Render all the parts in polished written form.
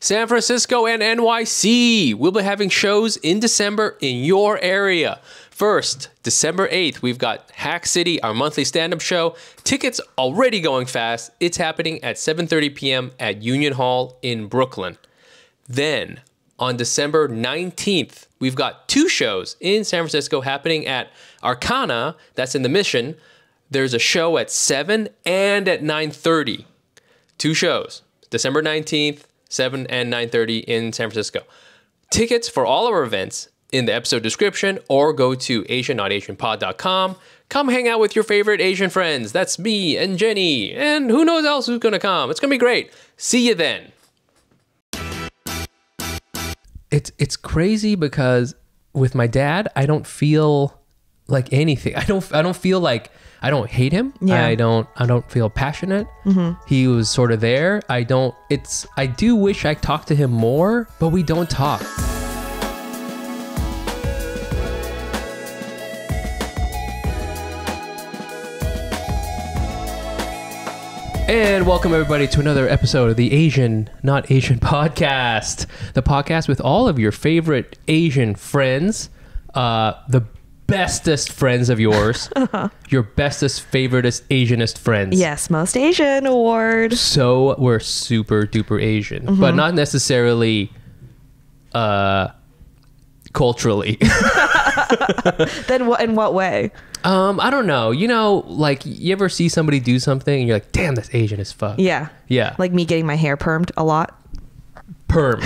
San Francisco and NYC. We'll be having shows in December in your area. First, December 8th, we've got Hack City, our monthly stand-up show. Tickets already going fast. It's happening at 7:30 p.m. at Union Hall in Brooklyn. Then, on December 19th, we've got 2 shows in San Francisco happening at Arcana, that's in the Mission. There's a show at 7 and at 9:30. 2 shows, December 19th, 7 and 9:30 in San Francisco. Tickets for all our events in the episode description or go to asian.asianpod.com. Come hang out with your favorite Asian friends. That's me and Jenny and who knows else who's going to come. It's going to be great. See you then. It's crazy because with my dad, I don't feel like anything. I don't feel like I don't hate him. Yeah. I don't feel passionate. He was sort of there. I do wish I talked to him more, but we don't talk. And welcome everybody to another episode of the Asian Not Asian podcast, the podcast with all of your favorite Asian friends, the bestest friends of yours, your bestest, favoritist, Asianist friends. Yes, Most Asian award. So we're super duper Asian, but not necessarily culturally. Then what? In what way? I don't know. You know, like you ever see somebody do something and you're like, damn, that's Asian as fuck. Yeah. Yeah. Like me getting my hair permed a lot. Perm.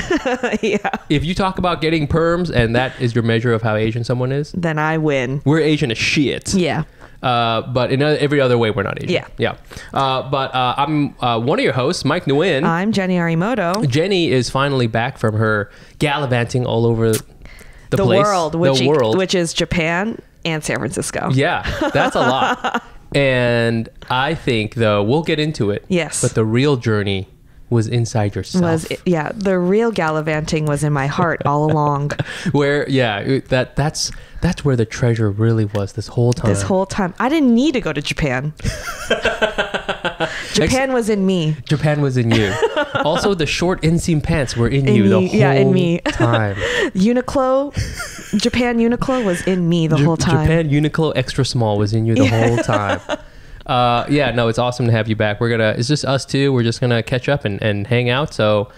Yeah. If you talk about getting perms and that is your measure of how Asian someone is, then I win. We're Asian as shit. Yeah. But in every other way, we're not Asian. Yeah. Yeah. But I'm one of your hosts, Mike Nguyen. I'm Jenny Arimoto. Jenny is finally back from her gallivanting all over the place. Which is Japan and San Francisco. Yeah, that's a lot. And I think, though, we'll get into it. Yes. But the real journey was inside yourself. The real gallivanting was in my heart all along. Where, that's where the treasure really was this whole time. I didn't need to go to Japan. Japan was in me. Japan was in you. Also, the short inseam pants were in you the whole time. Japan Uniqlo was in me the whole time. Japan Uniqlo extra small was in you the whole time. No, it's awesome to have you back. It's just us two. We're just gonna catch up and hang out. So,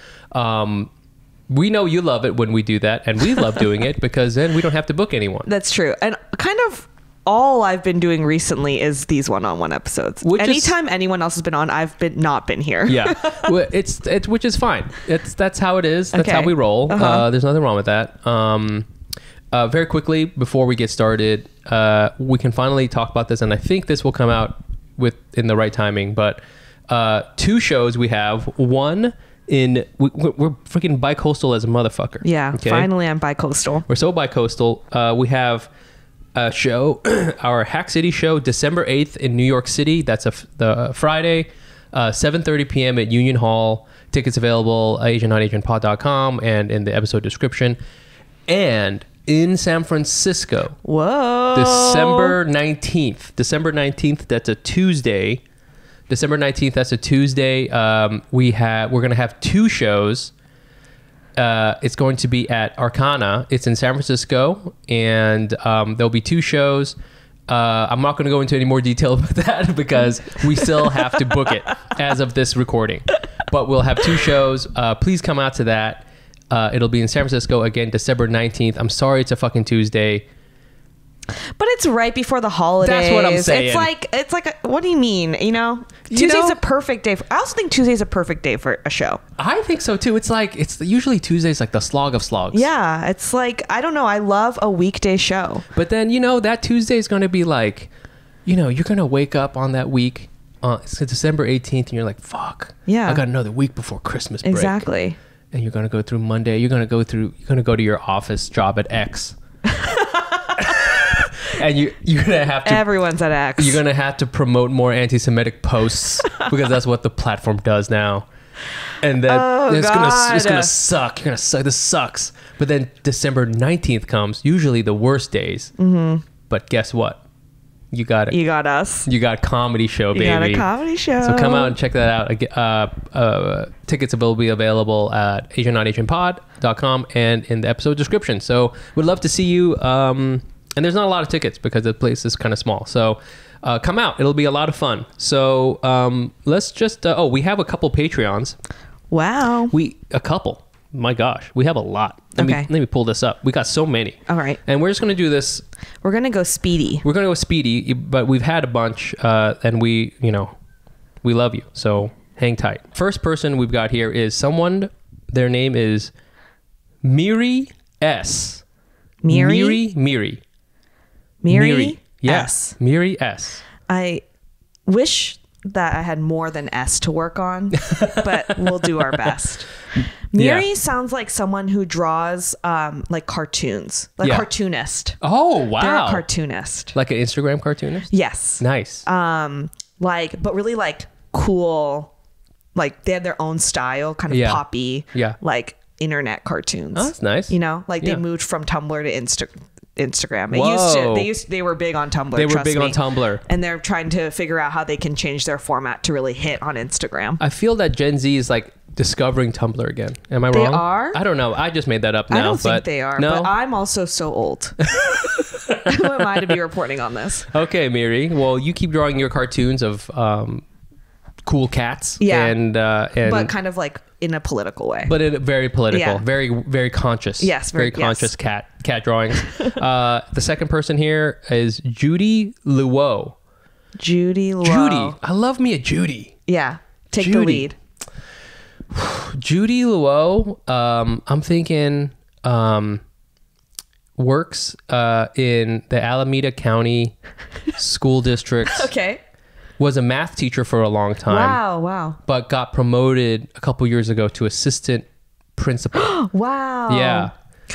we know you love it when we do that, and we love doing it because then we don't have to book anyone. That's true. And kind of all I've been doing recently is these one-on-one episodes. Anytime anyone else has been on, I've not been here. Yeah, well, it's which is fine. That's how it is. That's how we roll. There's nothing wrong with that. Very quickly before we get started, we can finally talk about this, and I think this will come out in the right timing. But 2 shows we have. One we're freaking bi-coastal as a motherfucker. Yeah, okay? Finally I'm bi-coastal. We're so bi-coastal. We have a show, our Hack City show, December 8th in New York City. That's the Friday, 7:30 p.m. at Union Hall. Tickets available at asian.asianpod.com and in the episode description. And in San Francisco, December 19th, that's a Tuesday. December 19th, that's a Tuesday. We're going to have 2 shows. It's going to be at Arcana. It's in San Francisco, and there'll be 2 shows. I'm not going to go into any more detail about that because we still have to book it as of this recording. But we'll have 2 shows. Please come out to that. It'll be in San Francisco again, December 19th. I'm sorry it's a fucking Tuesday. But it's right before the holidays. That's what I'm saying. It's like what do you mean? Tuesday's a perfect day. I also think Tuesday's a perfect day for a show. I think so too. It's usually Tuesday's like the slog of slogs. Yeah, it's like, I don't know. I love a weekday show. But then, that Tuesday is going to be like, you're going to wake up on that week. It's December 18th and you're like, fuck. Yeah. I got another week before Christmas break. Exactly. And you're going to go through Monday. You're going to go to your office job at X. And you're gonna have to. Everyone's at X. You're gonna have to promote more anti-Semitic posts because that's what the platform does now. And then it's gonna suck. You're gonna suck. This sucks. But then December 19th comes. Usually the worst days. Mm-hmm. But guess what? you got it. You got us. You got comedy show, baby. You got a comedy show. So come out and check that out. Tickets will be available at asiannotasianpod.com and in the episode description. So we'd love to see you. And there's not a lot of tickets because the place is kind of small. So come out. It'll be a lot of fun. So let's just... we have a couple Patreons. Wow. A couple. My gosh, we have a lot. Let me pull this up. We got so many. All right. And we're just going to do this. We're going to go speedy. But we've had a bunch and we love you. So hang tight. First person we've got here is someone, their name is Miri S. Miri? Miri? Yes. Miri S. I wish that I had more than S to work on, but we'll do our best. Miri sounds like someone who draws like cartoons, cartoonist. Oh, wow. They're a cartoonist. Like an Instagram cartoonist? Yes. Nice. But really like cool, like they have their own style, kind of poppy, like internet cartoons. Oh, that's nice. They moved from Tumblr to Instagram. They were big on Tumblr. They were big on Tumblr. And they're trying to figure out how they can change their format to really hit on Instagram. I feel that Gen Z is like discovering Tumblr again. Am I wrong? They are? I don't know. I just made that up now. I don't think they are. No? But I'm also so old. Who am I to be reporting on this? Okay, Miri. Well, you keep drawing your cartoons of cool cats. Yeah. And but kind of like in a political way. But very political. Yeah. Very, very conscious. Yes. Very conscious cat drawings. The second person here is Judy Luo. Judy Luo. Judy. I love me a Judy. Yeah. Take the lead. Judy Luo, I'm thinking works in the Alameda County School District. Okay. Was a math teacher for a long time. Wow. But got promoted a couple years ago to assistant principal. Wow. Yeah.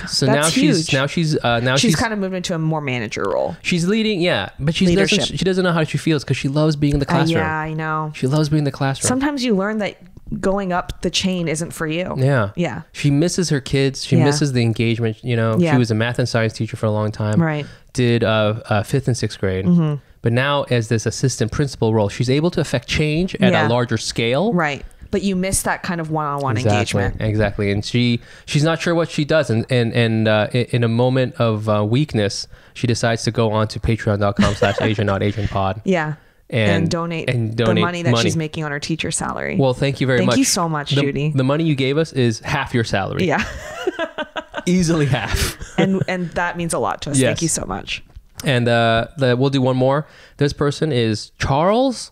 So That's huge. now she's kind of moved into a more manager role. She's leading, but she doesn't know how she feels because she loves being in the classroom. Yeah, I know. She loves being in the classroom. Sometimes you learn that going up the chain isn't for you. Yeah. She misses her kids. She misses the engagement. She was a math and science teacher for a long time. Right. Did 5th and 6th grade. Mm-hmm. But now as this assistant principal role, she's able to affect change at a larger scale. Right. But you miss that kind of one-on-one engagement. Exactly. And she's not sure what she does. And in a moment of weakness, she decides to go on to patreon.com/AsianNotAsianPod. Yeah. And donate the money that she's making on her teacher salary. Well, thank you very much. Thank you so much, Judy. The money you gave us is half your salary. Yeah. Easily half. and that means a lot to us. Yes. Thank you so much. And we'll do one more. This person is Charles.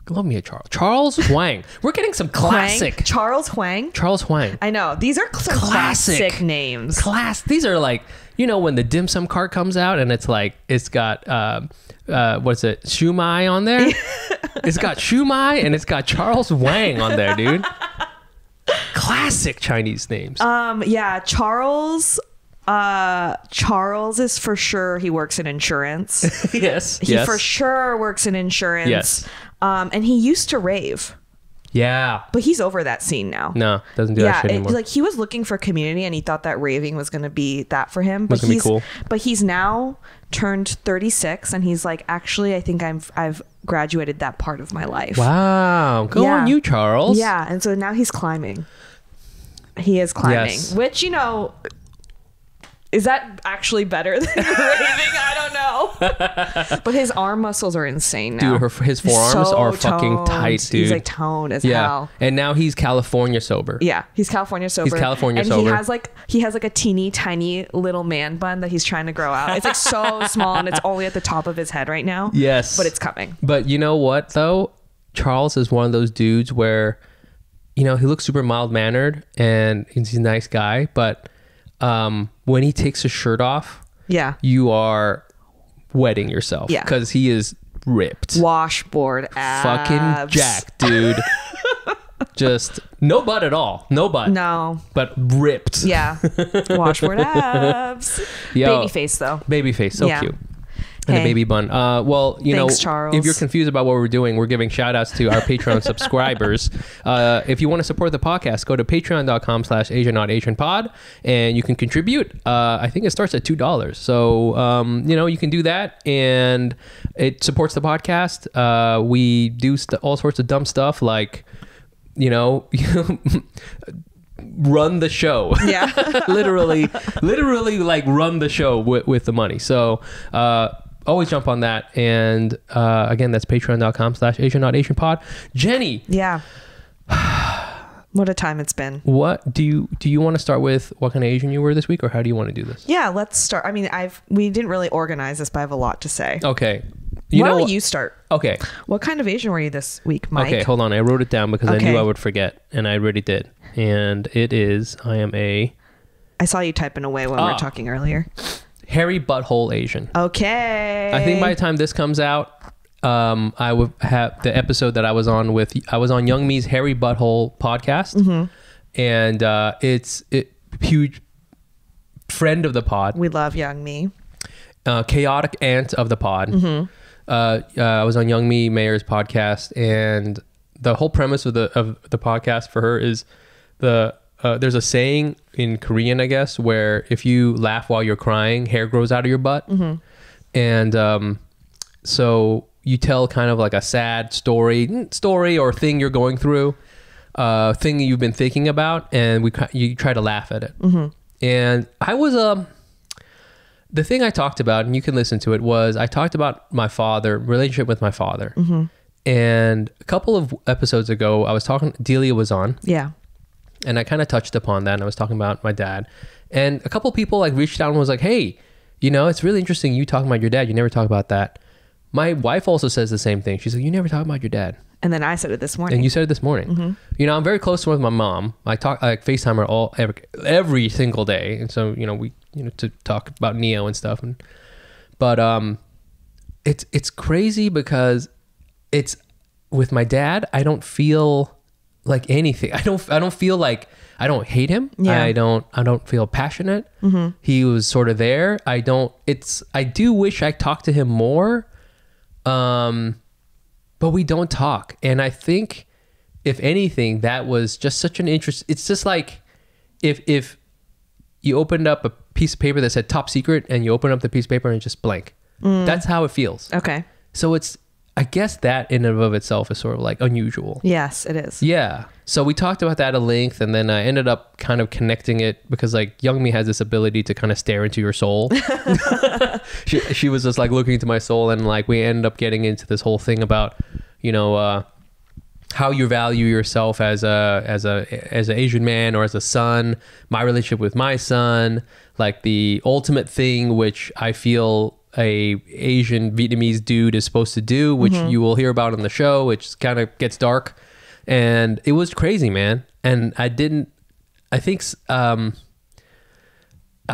Love me a Charles. Charles Huang. We're getting some classic. Charles Huang. Charles Huang. I know. These are some classic names. These are like, when the dim sum card comes out and it's like, it's got, what's it? Shumai on there. It's got Shumai and it's got Charles Huang on there, dude. Classic Chinese names. Yeah. Charles is for sure. He works in insurance. Yes. He for sure works in insurance. Yes. And he used to rave. Yeah. But he's over that scene now. No, doesn't do that shit anymore. Like he was looking for community and he thought that raving was going to be that for him. But he's cool. But he's now turned 36 and he's like, actually, I think I've graduated that part of my life. Wow. Go on you, Charles. Yeah. And so now he's climbing. He is climbing, yes. Which, is that actually better than raving? I don't know. But his arm muscles are insane now. Dude, his forearms are fucking tight, dude. He's like toned as hell. And now he's California sober. Yeah, he's California sober. And he has like a teeny tiny little man bun that he's trying to grow out. It's like so small and it's only at the top of his head right now. Yes. But it's coming. But you know what though? Charles is one of those dudes where, he looks super mild-mannered and he's a nice guy, but when he takes his shirt off, you are wetting yourself. Yeah. Because he is ripped. Washboard abs. Fucking jacked, dude. Just no butt at all. No butt. No. But ripped. Yeah. Washboard abs. Baby face though. Baby face. So cute. And a baby bun. Well, you Thanks, know, Charles. if you're confused about what we're doing, we're giving shout outs to our Patreon subscribers. If you want to support the podcast, go to patreon.com/AsianNotAsianPod and you can contribute. I think it starts at $2. So, you know, you can do that and it supports the podcast. We do all sorts of dumb stuff like, you know, run the show. Yeah. literally like run the show with the money. So, always jump on that. And again, that's patreon.com/AsianNotAsianPod. Jenny. Yeah. What a time it's been. What do you want to start with? What kind of Asian you were this week, or how do you want to do this? Yeah, let's start. I mean, we didn't really organize this, but I have a lot to say. Okay. Why don't you start? Okay. What kind of Asian were you this week, Mike? Okay, hold on. I wrote it down because I knew I would forget, and I already did. And it is, I saw you typing away when we were talking earlier. hairy butthole Asian. Okay. I think by the time this comes out, I would have the episode that I was on Young Me's Hairy Butthole podcast. Mm-hmm. And it's huge friend of the pod. We love Young Me. Chaotic aunt of the pod. Mm-hmm. I was on Young Me Mayer's podcast, and the whole premise of the podcast for her is there's a saying in Korean, I guess, where if you laugh while you're crying, hair grows out of your butt. Mm-hmm. And so you tell kind of like a sad story or thing you're going through, thing you've been thinking about, and you try to laugh at it. Mm-hmm. And I was the thing I talked about, and you can listen to it, was I talked about relationship with my father. Mm-hmm. And a couple of episodes ago, I was talking, Delia was on. Yeah. And I kind of touched upon that, and I was talking about my dad. And a couple of people like reached out and was like, hey, you know, it's really interesting you talking about your dad. You never talk about that. My wife also says the same thing. She's like, you never talk about your dad. And then I said it this morning. And you said it this morning. Mm-hmm. You know, I'm very close with my mom. I FaceTime her every single day. And so, you know, to talk about Neo and stuff. But it's crazy because it's with my dad, I don't feel like anything. I don't feel like, I don't hate him. Yeah. I don't feel passionate. Mm-hmm. He was sort of there. I do wish I talked to him more. But we don't talk. And I think if anything, that was just such an interest. It's just like if you opened up a piece of paper that said top secret and you open up the piece of paper and it's just blank. That's how it feels. Okay. So I guess that in and of itself is sort of like unusual. Yes, it is. Yeah. So we talked about that at length, and then I ended up kind of connecting it because like Young Me has this ability to kind of stare into your soul. She was just like looking into my soul, and like we ended up getting into this whole thing about, you know, how you value yourself as an Asian man or as a son, my relationship with my son, like the ultimate thing which I feel a Asian Vietnamese dude is supposed to do, which you will hear about on the show, which kind of gets dark. And it was crazy, man. And I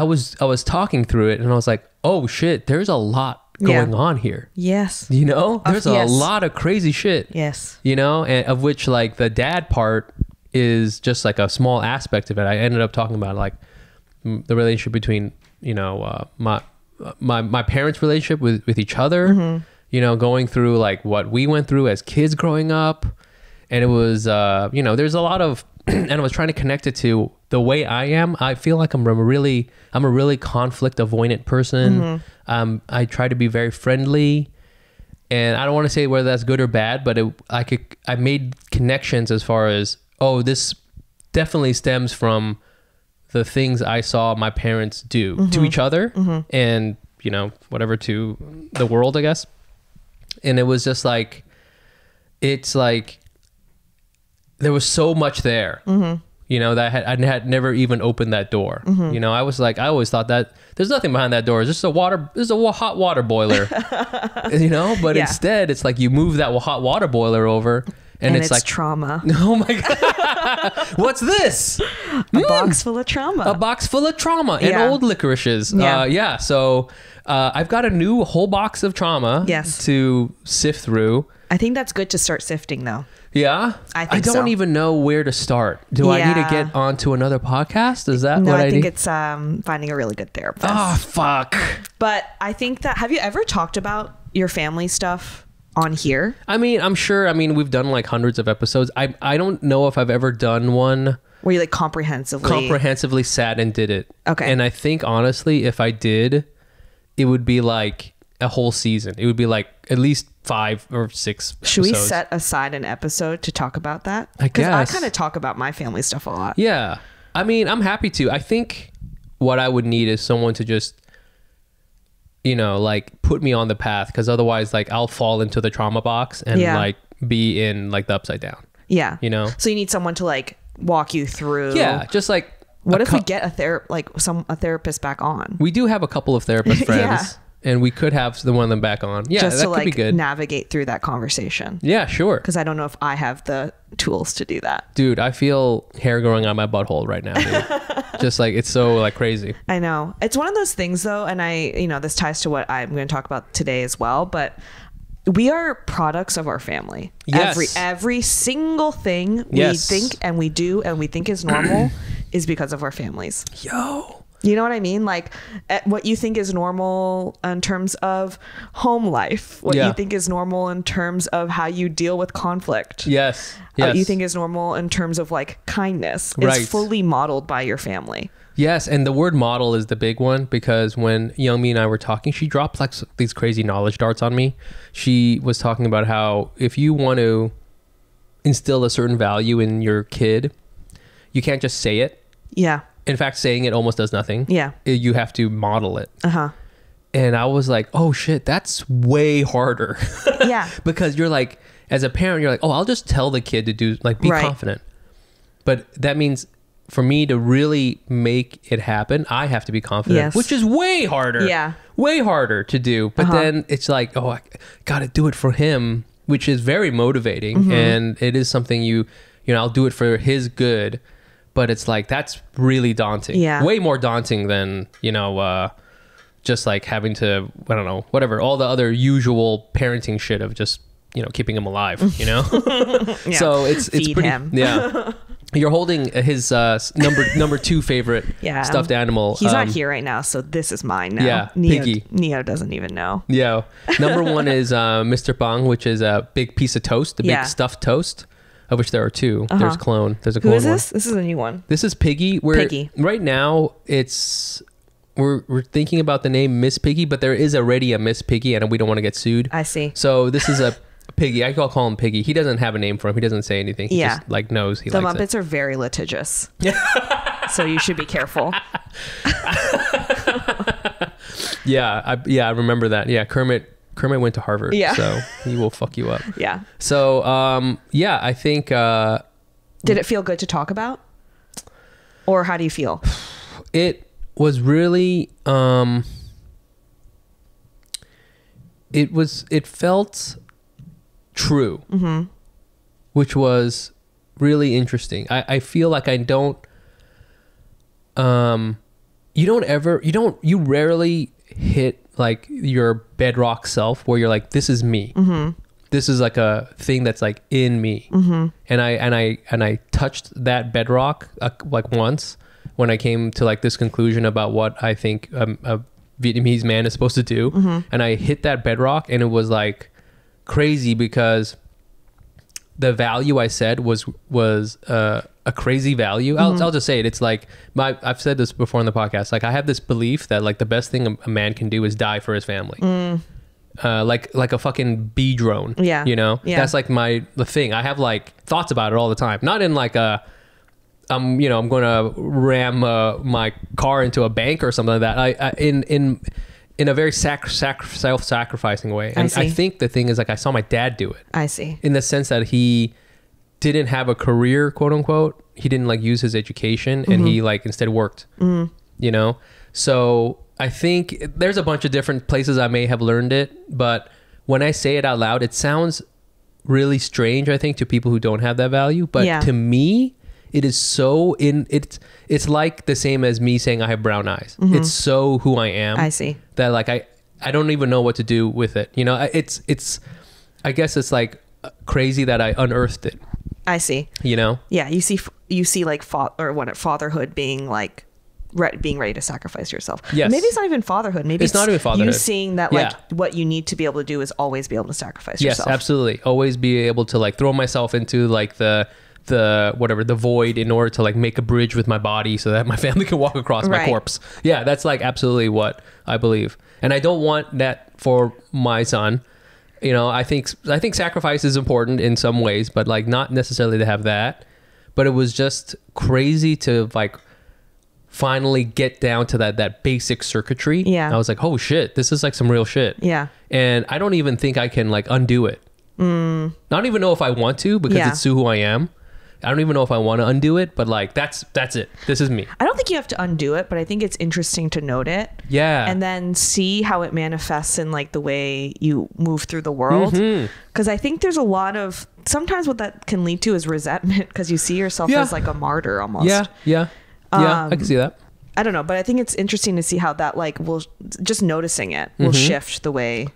was talking through it and I was like, oh shit, there's a lot going on here. Yes. You know, there's a lot of crazy shit. Yes. You know, and of which like the dad part is just like a small aspect of it. I ended up talking about like the relationship between, you know, my parents' relationship with each other, you know, going through like what we went through as kids growing up. And it was, you know, there's a lot of, and I was trying to connect it to the way I am. I feel like I'm a really conflict avoidant person. I try to be very friendly, and I don't want to say whether that's good or bad, but I made connections as far as, oh, this definitely stems from the things I saw my parents do to each other and, you know, whatever to the world, I guess. And it was just like, it's like, there was so much there, you know, that I had never even opened that door. You know, I always thought that there's nothing behind that door. It's just a hot water boiler, you know, but instead it's like you move that hot water boiler over and it's like trauma. Oh my God. What's this? A box full of trauma. A box full of trauma and old licorices. Yeah. So I've got a whole box of trauma to sift through. I think that's good to start sifting though. Yeah? I think don't so. even know where to start. Do I need to get onto another podcast? Is that what I need? I think it's finding a really good therapist. Oh, fuck. But I think that, have you ever talked about your family stuff on here? I mean, I'm sure. I mean, we've done like hundreds of episodes. I don't know if I've ever done one where you like comprehensively sat and did it. Okay. And I think honestly, if I did, it would be like a whole season. It would be like at least 5 or 6 Should episodes. we set aside an episode to talk about that? I guess. Because I kind of talk about my family stuff a lot. Yeah. I mean, I'm happy to. I think what I would need is someone to just, you know, like put me on the path, because otherwise like I'll fall into the trauma box and like be in like the upside down. Yeah. You know? So you need someone to like walk you through. Yeah. Just like, what if we get a therapist back on? We do have a couple of therapist friends. Yeah. And we could have one of them back on. Yeah, just that to could be good. Navigate through that conversation. Yeah, sure. Because I don't know if I have the tools to do that. Dude, I feel hair growing on my butthole right now, dude. Just like, it's so like crazy. I know. It's one of those things though, and this ties to what I'm going to talk about today as well, but we are products of our family. Yes. Every single thing we think and we do and we think is normal is because of our families. Yo. You know what I mean? Like what you think is normal in terms of home life, what you think is normal in terms of how you deal with conflict. Yes. What you think is normal in terms of like kindness is fully modeled by your family. Yes. And the word model is the big one, because when Youngmi and I were talking, she dropped like these crazy knowledge darts on me. She was talking about how if you want to instill a certain value in your kid, you can't just say it. Yeah. In fact, saying it almost does nothing. Yeah. You have to model it. Uh-huh. And I was like, oh shit, that's way harder. Yeah. Because you're like, as a parent, you're like, oh, I'll just tell the kid to do, like, be confident. But that means for me to really make it happen, I have to be confident, which is way harder. Yeah. Way harder to do. But then it's like, oh, I got to do it for him, which is very motivating. Mm-hmm. And it is something I'll do it for his good. But it's like, that's really daunting. Yeah. Way more daunting than, just like having to, I don't know, whatever, all the other usual parenting shit of just, keeping him alive, Yeah. So it's Feed pretty, him. Yeah. You're holding his number 2 favorite stuffed animal. He's not here right now, so this is mine now. Yeah, Piggy. Neo doesn't even know. Yeah. Number 1 is Mr. Bang, which is a big piece of toast, the big stuffed toast. Of which there are 2. Uh-huh. There's clone. There's a clone. Who is this? One. This is a new one. This is Piggy. Piggy. Right now, we're thinking about the name Miss Piggy, but there is already a Miss Piggy, and we don't want to get sued. I see. So this is a Piggy. I call him Piggy. He doesn't have a name for him. He doesn't say anything. He just like knows he likes it. The Muppets are very litigious. So you should be careful. I remember that. Yeah, Kermit went to Harvard, so he will fuck you up. Yeah. So, I think... Did it feel good to talk about? Or how do you feel? It was really... It felt true, which was really interesting. I feel like I don't... you rarely hit like your bedrock self where you're like, this is me. This is like a thing that's like in me. And I touched that bedrock like once when I came to like this conclusion about what I think a Vietnamese man is supposed to do. And I hit that bedrock, and it was like crazy, because the value I said was a crazy value. I'll just say it. It's like I've said this before on the podcast. Like, I have this belief that like the best thing a man can do is die for his family. Like a fucking bee drone. Yeah. That's like the thing. I have like thoughts about it all the time. Not in like I'm going to ram my car into a bank or something like that. In a very self-sacrificing way. And I think the thing is, like, I saw my dad do it. I see. In the sense that he didn't have a career, quote unquote. He didn't like use his education, and he like instead worked, So I think there's a bunch of different places I may have learned it, but when I say it out loud, it sounds really strange, I think, to people who don't have that value. But to me, it is so it's like the same as me saying I have brown eyes. It's so who I am. I see. That like I don't even know what to do with it. It's I guess it's like crazy that I unearthed it. I see. You know? Yeah, you see like fatherhood being like being ready to sacrifice yourself. Yes. Maybe it's not even fatherhood. Maybe it's not even fatherhood. You seeing that like what you need to be able to do is always be able to sacrifice yourself. Yes, absolutely. Always be able to like throw myself into like the void in order to like make a bridge with my body so that my family can walk across my corpse. Yeah, that's like absolutely what I believe. And I don't want that for my son. You know, I think sacrifice is important in some ways, but like not necessarily to have that. But it was just crazy to like finally get down to that basic circuitry. Yeah. I was like, oh shit, this is like some real shit. Yeah. And I don't even think I can like undo it. I don't even know if I want to, because it's who I am. I don't even know if I want to undo it, but like that's it. This is me. I don't think you have to undo it, but I think it's interesting to note it. Yeah. And then see how it manifests in like the way you move through the world. Because I think there's a lot of, sometimes what that can lead to is resentment, because you see yourself as like a martyr almost. Yeah, I can see that. I don't know, but I think it's interesting to see how that like will, just noticing it will shift the way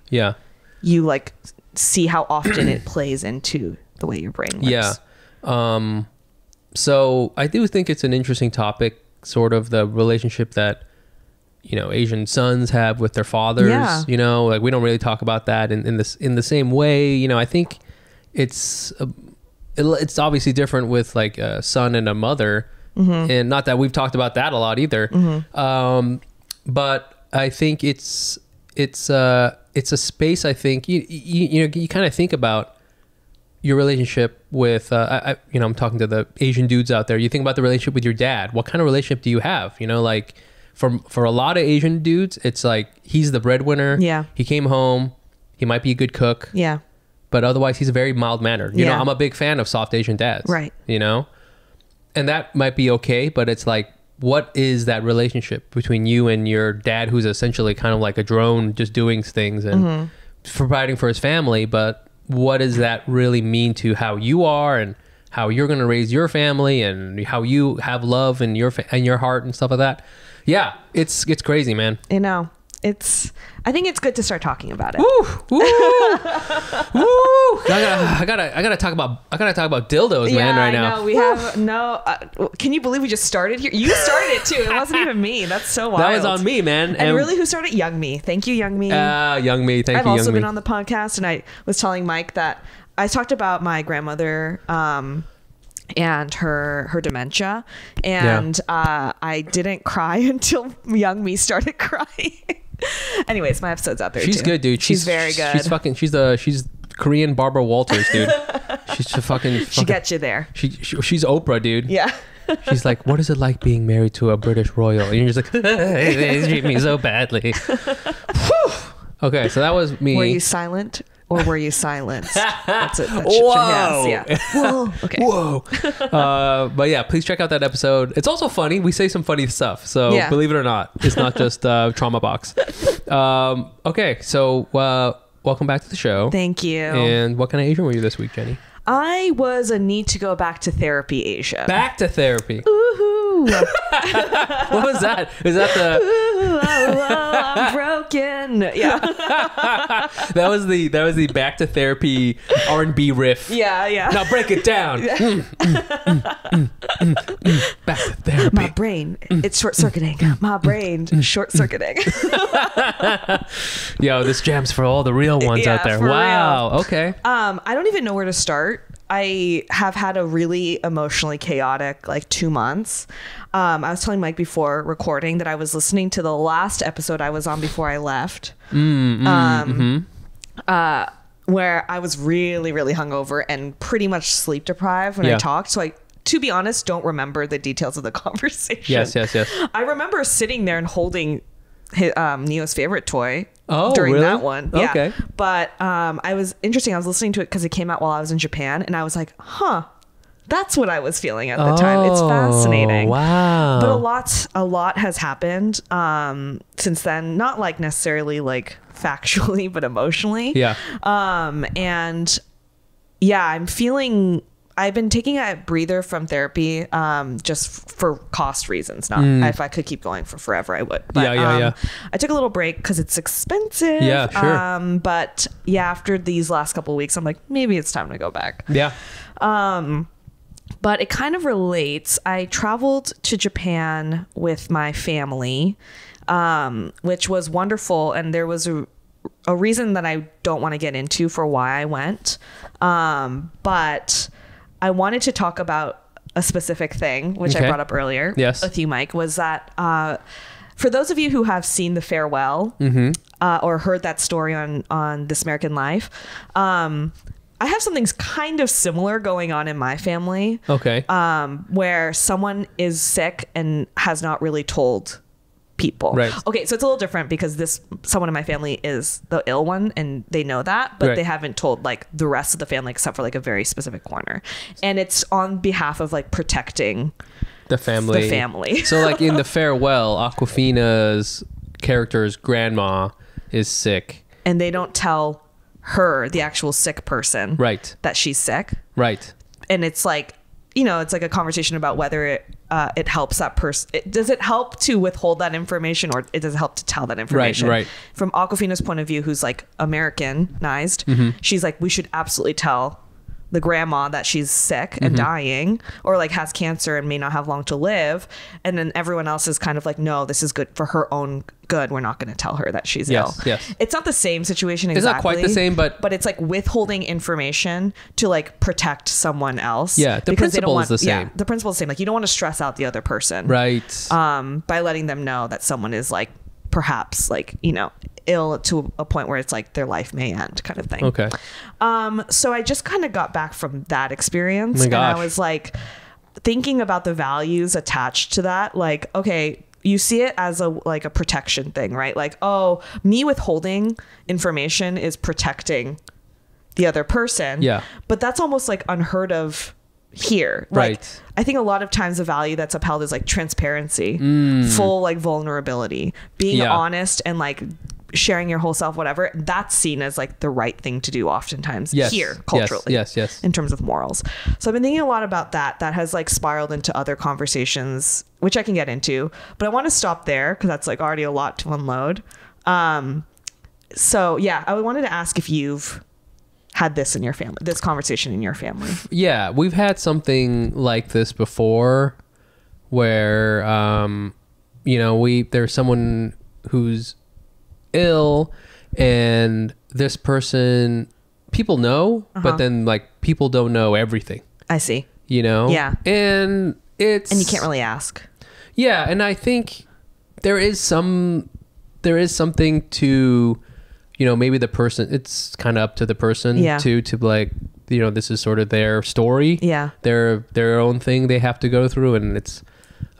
you like see how often it plays into the way your brain works. So I do think it's an interesting topic, sort of the relationship that, you know, Asian sons have with their fathers. You know, like we don't really talk about that in the same way. You know, I think it's obviously different with like a son and a mother. And not that we've talked about that a lot either. But I think it's a space. I think you kind of think about your relationship with I'm talking to the Asian dudes out there. You think about the relationship with your dad. What kind of relationship do you have? You know, like for a lot of Asian dudes, it's like he's the breadwinner. Yeah, he came home. He might be a good cook. Yeah, but otherwise he's very mild mannered. You know, I'm a big fan of soft Asian dads. Right. You know. And that might be okay, but it's like, what is that relationship between you and your dad, who's essentially kind of like a drone, just doing things and providing for his family? But what does that really mean to how you are and how you're going to raise your family and how you have love in your heart and stuff like that? Yeah, it's crazy, man. You know. I think it's good to start talking about it. Woo! I gotta talk about dildos, man, right now. No, we have no. Can you believe we just started here? You started it too. It wasn't even me. That's so wild. That was on me, man. And really, who started? Young Me. Thank you, Young Me. Young Me. Thank you. I've also been on the podcast, and I was telling Mike that I talked about my grandmother. And her dementia, and I didn't cry until Young Me started crying. Anyways, my episode's out there. She's too. Good, dude. She's very good. She's Korean Barbara Walters, dude. She's fucking. She gets you there. She's Oprah, dude. Yeah. She's like, what is it like being married to a British royal? And you're just like, they treat me so badly. Okay, so that was me. Were you silent? Or were you silenced? That's it. Whoa. Yeah. Whoa. Okay. Whoa. But yeah, please check out that episode. It's also funny. We say some funny stuff. So believe it or not, it's not just trauma box. Okay. So welcome back to the show. Thank you. And what kind of Asian were you this week, Jenny? I was a need to go back to therapy Asian. Back to therapy. Ooh. What was that? Is that the? Ooh, I'm broken. Yeah. that was the back to therapy R&B riff. Yeah. Now break it down. Back to therapy. My brain, it's short circuiting. My brain, short circuiting. Yo, this jam's for all the real ones out there. Wow. Real. Okay. I don't even know where to start. I have had a really emotionally chaotic 2 months. I was telling Mike before recording that I was listening to the last episode I was on before I left, where I was really, really hungover and pretty much sleep deprived when I talked. So I, to be honest, don't remember the details of the conversation. Yes. I remember sitting there and holding Neo's favorite toy during that one. Yeah. Okay. But I was listening to it because it came out while I was in Japan, and I was like, that's what I was feeling at the time. It's fascinating. Wow. But a lot has happened since then, not necessarily factually, but emotionally. Yeah. And yeah, I'm feeling I've been taking a breather from therapy just for cost reasons. Not if I could keep going for forever, I would. But, yeah. I took a little break because it's expensive. Yeah, sure. But yeah, after these last couple of weeks, I'm like, maybe it's time to go back. Yeah. But it kind of relates. I traveled to Japan with my family, which was wonderful. And there was a reason that I don't want to get into for why I went. But I wanted to talk about a specific thing, which I brought up earlier with you, Mike, was that for those of you who have seen The Farewell or heard that story on This American Life, I have something kind of similar going on in my family. Okay. Where someone is sick and has not really told people. Right. Okay, so it's a little different because someone in my family is the ill one and they know that, but they haven't told like the rest of the family except for like a very specific corner. And it's on behalf of like protecting the family. So like in The Farewell, Awkwafina's character's grandma is sick. And they don't tell her, the actual sick person, that she's sick. Right. And it's like, you know, it's like a conversation about whether it helps that person. Does it help to withhold that information, or it does it help to tell that information? Right. From Awkwafina's point of view, who's like Americanized, she's like, we should absolutely tell the grandma that she's sick and dying, or like has cancer and may not have long to live. And then everyone else is kind of like, no, this is good for her own good. We're not going to tell her that she's ill. Yes. It's not the same situation exactly. It's not quite the same, but it's like withholding information to like protect someone else. Yeah. The principle is the same. Yeah, the principle is the same. Like you don't want to stress out the other person. Right. By letting them know that someone is like, perhaps like, you know, ill to a point where it's like their life may end kind of thing. Okay. So I just kind of got back from that experience, Oh my and gosh. I was like thinking about the values attached to that. Like, okay, you see it as a protection thing, right? Like, oh, me withholding information is protecting the other person. Yeah. But that's almost like unheard of here. Like, Right. I think a lot of times the value that's upheld is like transparency, full like vulnerability, being honest and like sharing your whole self, whatever. That's seen as like the right thing to do oftentimes here culturally. Yes. In terms of morals. So I've been thinking a lot about that. That has like spiraled into other conversations, which I can get into, but I want to stop there because that's like already a lot to unload. So yeah, I wanted to ask if you've had this in your family, this conversation in your family. Yeah, we've had something like this before where, you know, there's someone who's ill and this person, people know, but then like people don't know everything. I see. You know? Yeah. And you can't really ask. Yeah. And I think there is something to, you know, maybe the person, it's kind of up to the person to like, you know, this is sort of their story. Yeah. Their own thing they have to go through. And it's,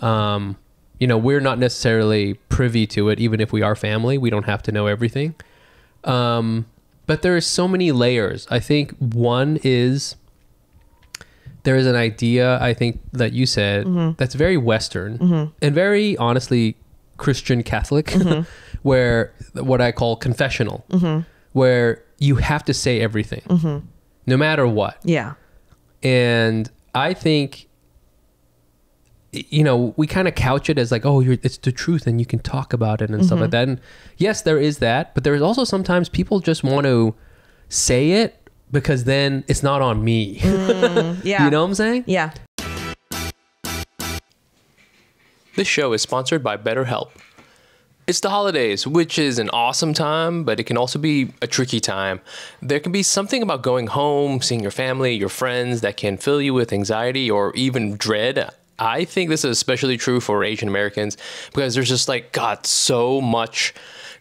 you know, we're not necessarily privy to it, even if we are family. We don't have to know everything. But there's so many layers. I think one is there is an idea, I think, that you said that's very Western and very honestly Christian Catholic, where what I call confessional, where you have to say everything, no matter what. Yeah. And I think, you know, we kind of couch it as like, oh, it's the truth and you can talk about it and stuff like that. And yes, there is that, but there's also sometimes people just want to say it because then it's not on me. Yeah. You know what I'm saying? Yeah. This show is sponsored by BetterHelp. It's the holidays, which is an awesome time, but it can also be a tricky time. There can be something about going home, seeing your family, your friends that can fill you with anxiety or even dread. I think this is especially true for Asian Americans because there's just like, God, so much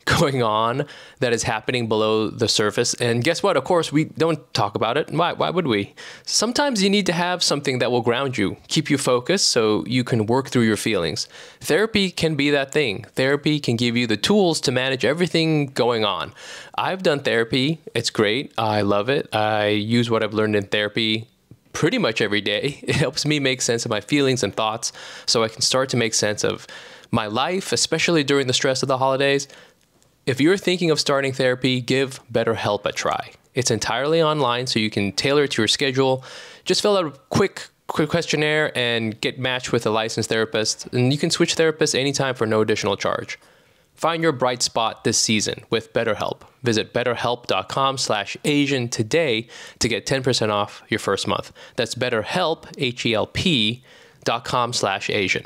going on that is happening below the surface. And guess what? Of course, we don't talk about it. Why would we? Sometimes you need to have something that will ground you, keep you focused so you can work through your feelings. Therapy can be that thing. Therapy can give you the tools to manage everything going on. I've done therapy. It's great. I love it. I use what I've learned in therapy pretty much every day. It helps me make sense of my feelings and thoughts so I can start to make sense of my life, especially during the stress of the holidays. If you're thinking of starting therapy, give BetterHelp a try. It's entirely online, so you can tailor it to your schedule. Just fill out a quick questionnaire and get matched with a licensed therapist. And you can switch therapists anytime for no additional charge. Find your bright spot this season with BetterHelp. Visit betterhelp.com/Asian today to get 10% off your first month. That's BetterHelp, HELP.com/Asian.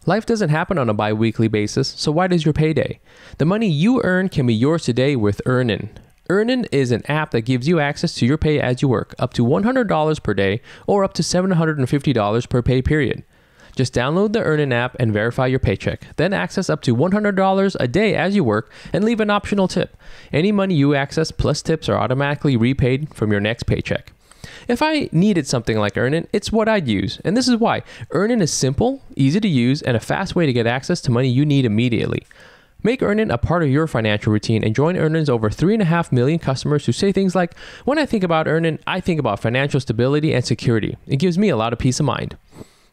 Life doesn't happen on a bi-weekly basis, so why does your payday? The money you earn can be yours today with Earnin. Earnin is an app that gives you access to your pay as you work, up to $100 per day or up to $750 per pay period. Just download the Earnin app and verify your paycheck. Then access up to $100 a day as you work and leave an optional tip. Any money you access plus tips are automatically repaid from your next paycheck. If I needed something like Earnin, it's what I'd use. And this is why. Earnin is simple, easy to use, and a fast way to get access to money you need immediately. Make Earnin a part of your financial routine and join Earnin's over 3.5 million customers who say things like, when I think about Earnin, I think about financial stability and security. It gives me a lot of peace of mind.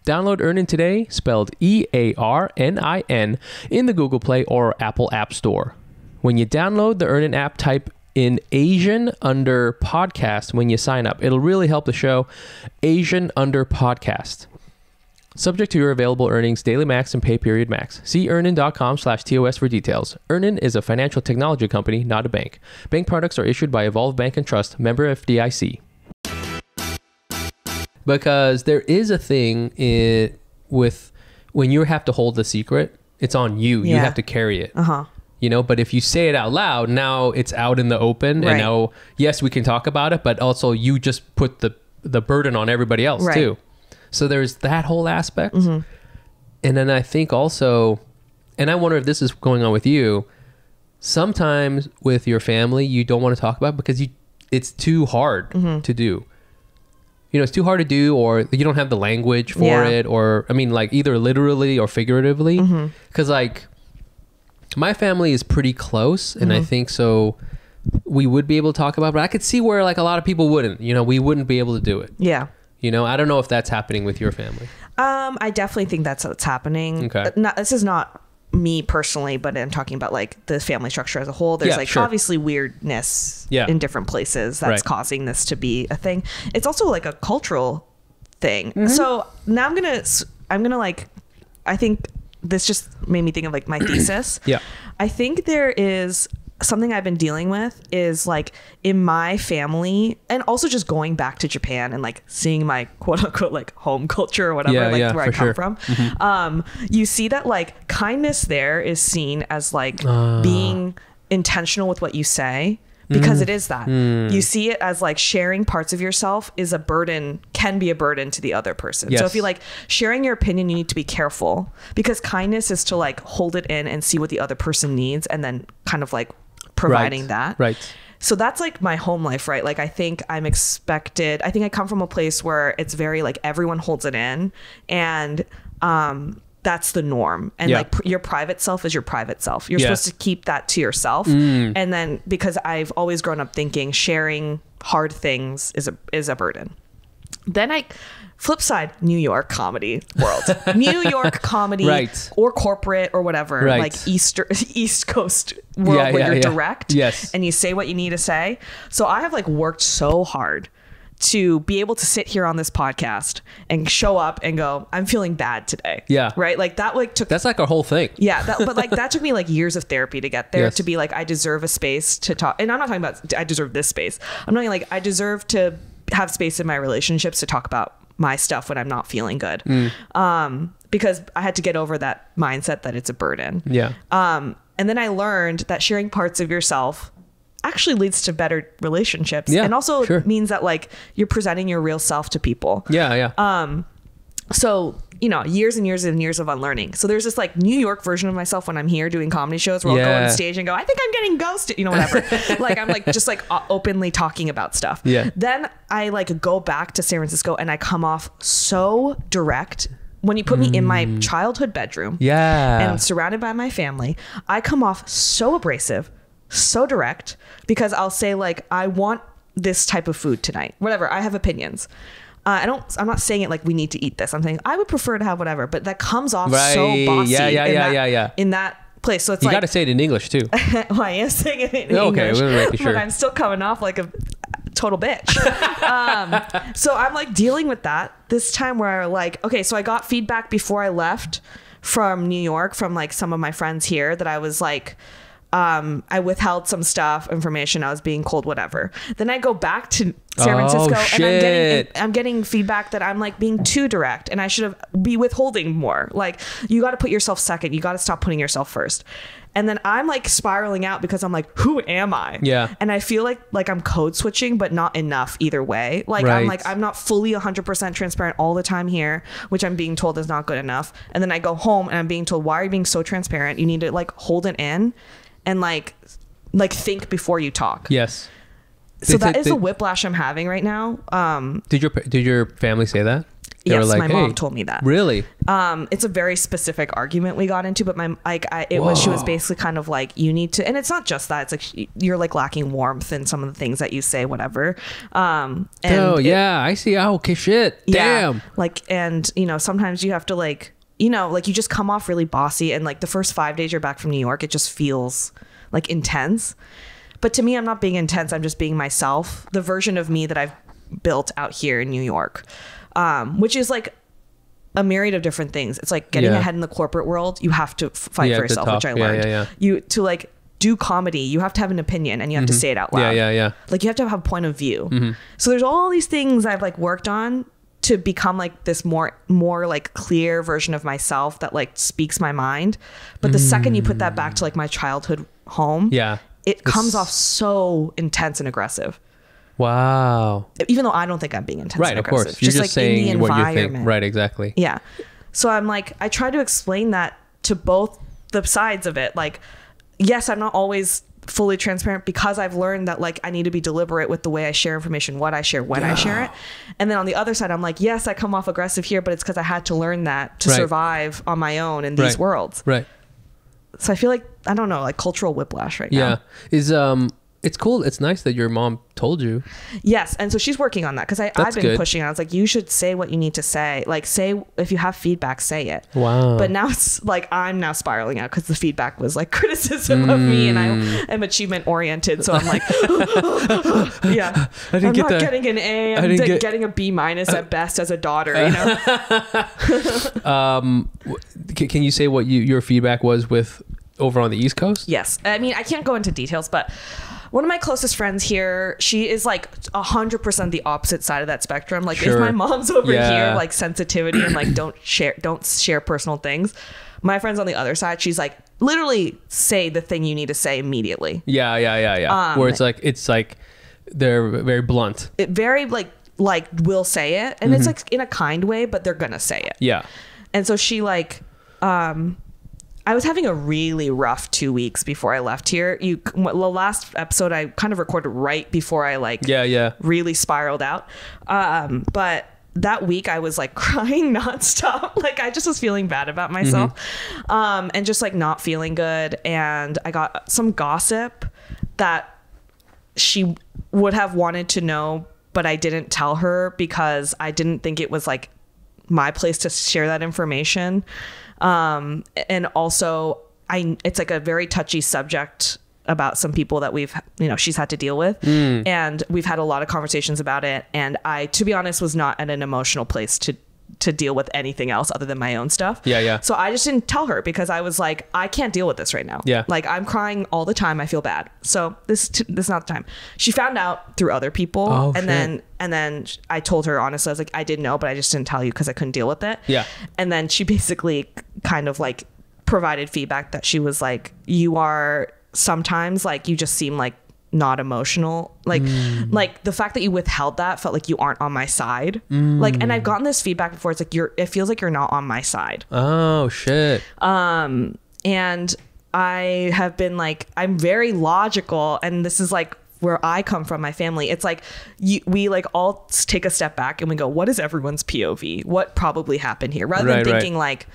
Download Earnin today, spelled EARNIN, in the Google Play or Apple App Store. When you download the Earnin app, type in Asian under podcast when you sign up. It'll really help the show. Asian under podcast. Subject to your available earnings, daily max, and pay period max. See earnin.com/TOS for details. Earnin is a financial technology company, not a bank. Bank products are issued by Evolve Bank and Trust, member FDIC. Because there is a thing with when you have to hold the secret, it's on you. You have to carry it. You know, but if you say it out loud, now it's out in the open. Right. And now, yes, we can talk about it, but also you just put the burden on everybody else too. So there's that whole aspect. And then I think also, and I wonder if this is going on with you, sometimes with your family, you don't want to talk about it because it's too hard to do. You know, it's too hard to do, or you don't have the language for it, or, I mean, like either literally or figuratively. Because like, my family is pretty close, and I think so we would be able to talk about it, but I could see where like a lot of people wouldn't, you know, we wouldn't be able to do it. Yeah. You know, I don't know if that's happening with your family. I definitely think that's what's happening. Okay. This is not me personally, but I'm talking about like the family structure as a whole. There's obviously weirdness in different places that's causing this to be a thing. It's also like a cultural thing. So now I'm gonna like, I think this just made me think of like my thesis. I think there is something I've been dealing with is like in my family, and also just going back to Japan and like seeing my quote unquote like home culture or whatever, where I come from. You see that like kindness there is seen as like being intentional with what you say, because it is that. You see it as like sharing parts of yourself is a burden, can be a burden to the other person. So if you like sharing your opinion, you need to be careful, because kindness is to like hold it in and see what the other person needs, and then kind of like providing that. So that's like my home life, right? Like I think I come from a place where it's very like everyone holds it in, and that's the norm. And like your private self is your private self. You're supposed to keep that to yourself. And then because I've always grown up thinking sharing hard things is a burden. Then flip side, New York comedy world, New York comedy or corporate or whatever, like East Coast world where you're direct and you say what you need to say. So I have like worked so hard to be able to sit here on this podcast and show up and go, I'm feeling bad today. Right. Like that like that's like our whole thing. But like that took me like years of therapy to get there, to be like, I deserve a space to talk. And I'm not talking about I deserve this space. I'm not like I deserve to have space in my relationships to talk about my stuff when I'm not feeling good. Because I had to get over that mindset that it's a burden. And then I learned that sharing parts of yourself actually leads to better relationships, and also means that like you're presenting your real self to people. So, you know, years and years and years of unlearning. So there's this like New York version of myself when I'm here doing comedy shows where I'll go on stage and go, I think I'm getting ghosted, you know, whatever. Like I'm like just like openly talking about stuff. Then I like go back to San Francisco and I come off so direct. When you put me in my childhood bedroom and surrounded by my family, I come off so abrasive, so direct, because I'll say like, I want this type of food tonight, whatever. I have opinions. I'm not saying it like we need to eat this. I'm saying I would prefer to have whatever, but that comes off so bossy in that place. So it's you got to say it in English too. Well, I am saying it in English, we're making sure. But I'm still coming off like total bitch. So I'm like dealing with that this time where like, okay, so I got feedback before I left from New York from like some of my friends here that I was like, I withheld some information. I was being cold, whatever. Then I go back to San Francisco and I'm getting feedback that I'm like being too direct and I should be withholding more. Like, you got to put yourself second. You got to stop putting yourself first. And then I'm like spiraling out because I'm like, who am I? Yeah. And I feel like I'm code switching, but not enough either way. Like, right. I'm not fully 100% transparent all the time here, which I'm being told is not good enough. And then I go home and I'm being told, why are you being so transparent? You need to like hold it in and like think before you talk. Yes. So that is a whiplash I'm having right now. Did your family say that? They yes, were like, my mom told me that. Really? It's a very specific argument we got into, but she was basically kind of like, you need to, and it's not just that. It's like you're like lacking warmth in some of the things that you say, whatever. I see. Oh, okay, shit. Damn. Yeah, like, and you know, sometimes you have to like, you know, like you just come off really bossy, and like the first 5 days you're back from New York, it just feels like intense. But to me, I'm not being intense. I'm just being myself, the version of me that I've built out here in New York, which is like a myriad of different things. It's like getting ahead in the corporate world. You have to fight for yourself, which I learned. You to like do comedy, you have to have an opinion and you have to say it out loud. Like you have to have a point of view. So there's all these things I've like worked on to become like this more like clear version of myself that like speaks my mind. But the second you put that back to like my childhood home, it comes off so intense and aggressive. Wow. Even though I don't think I'm being intense and aggressive. Right, of course. You're just like saying in the what environment. you think. Right, exactly. Yeah. So I'm like, I try to explain that to both the sides of it. Like, yes, I'm not always fully transparent because I've learned that like I need to be deliberate with the way I share information, what I share, when I share it. And then on the other side, I'm like, yes, I come off aggressive here, but it's because I had to learn that to survive on my own in these worlds. Right. So I feel like, I don't know, like cultural whiplash right now. Yeah. It's cool. It's nice that your mom told you. Yes. And so she's working on that because I've been pushing. I was like, you should say what you need to say. Like, say, if you have feedback, say it. Wow. But now it's like, I'm now spiraling out because the feedback was like criticism of me and I am achievement oriented. So I'm like, I'm not getting an A. I'm getting a B- at best as a daughter, you know? Can you say what your feedback was with over on the East Coast? Yes. I mean, I can't go into details, but one of my closest friends here, she is like 100% the opposite side of that spectrum. Like if my mom's over here, like sensitivity and like don't share personal things. My friend's on the other side. She's like, literally say the thing you need to say immediately. Yeah. Where it's like they're very blunt. It very like will say it, and it's like in a kind way, but they're gonna say it. Yeah. And so she like, I was having a really rough 2 weeks before I left here. The last episode I kind of recorded right before I like really spiraled out. But that week I was like crying nonstop. Like I just was feeling bad about myself, and just like not feeling good. And I got some gossip that she would have wanted to know, but I didn't tell her because I didn't think it was like my place to share that information. And also it's like a very touchy subject about some people that she's had to deal with. And we've had a lot of conversations about it. And I, to be honest, was not at an emotional place to deal with anything else other than my own stuff. So I just didn't tell her because I was like, I can't deal with this right now. Like I'm crying all the time. I feel bad. So this is not the time. She found out through other people. And then I told her honestly, I was like, I didn't know, but I just didn't tell you because I couldn't deal with it. And then she basically kind of like provided feedback that she was like, you are sometimes like, you just seem like not emotional. Like the fact that you withheld that felt like you aren't on my side. Like, and I've gotten this feedback before. It's like, it feels like you're not on my side. Oh shit. And I have been like, I'm very logical, and this is like where I come from, my family. It's like we like all take a step back and we go, what is everyone's POV? What probably happened here? Rather than thinking like,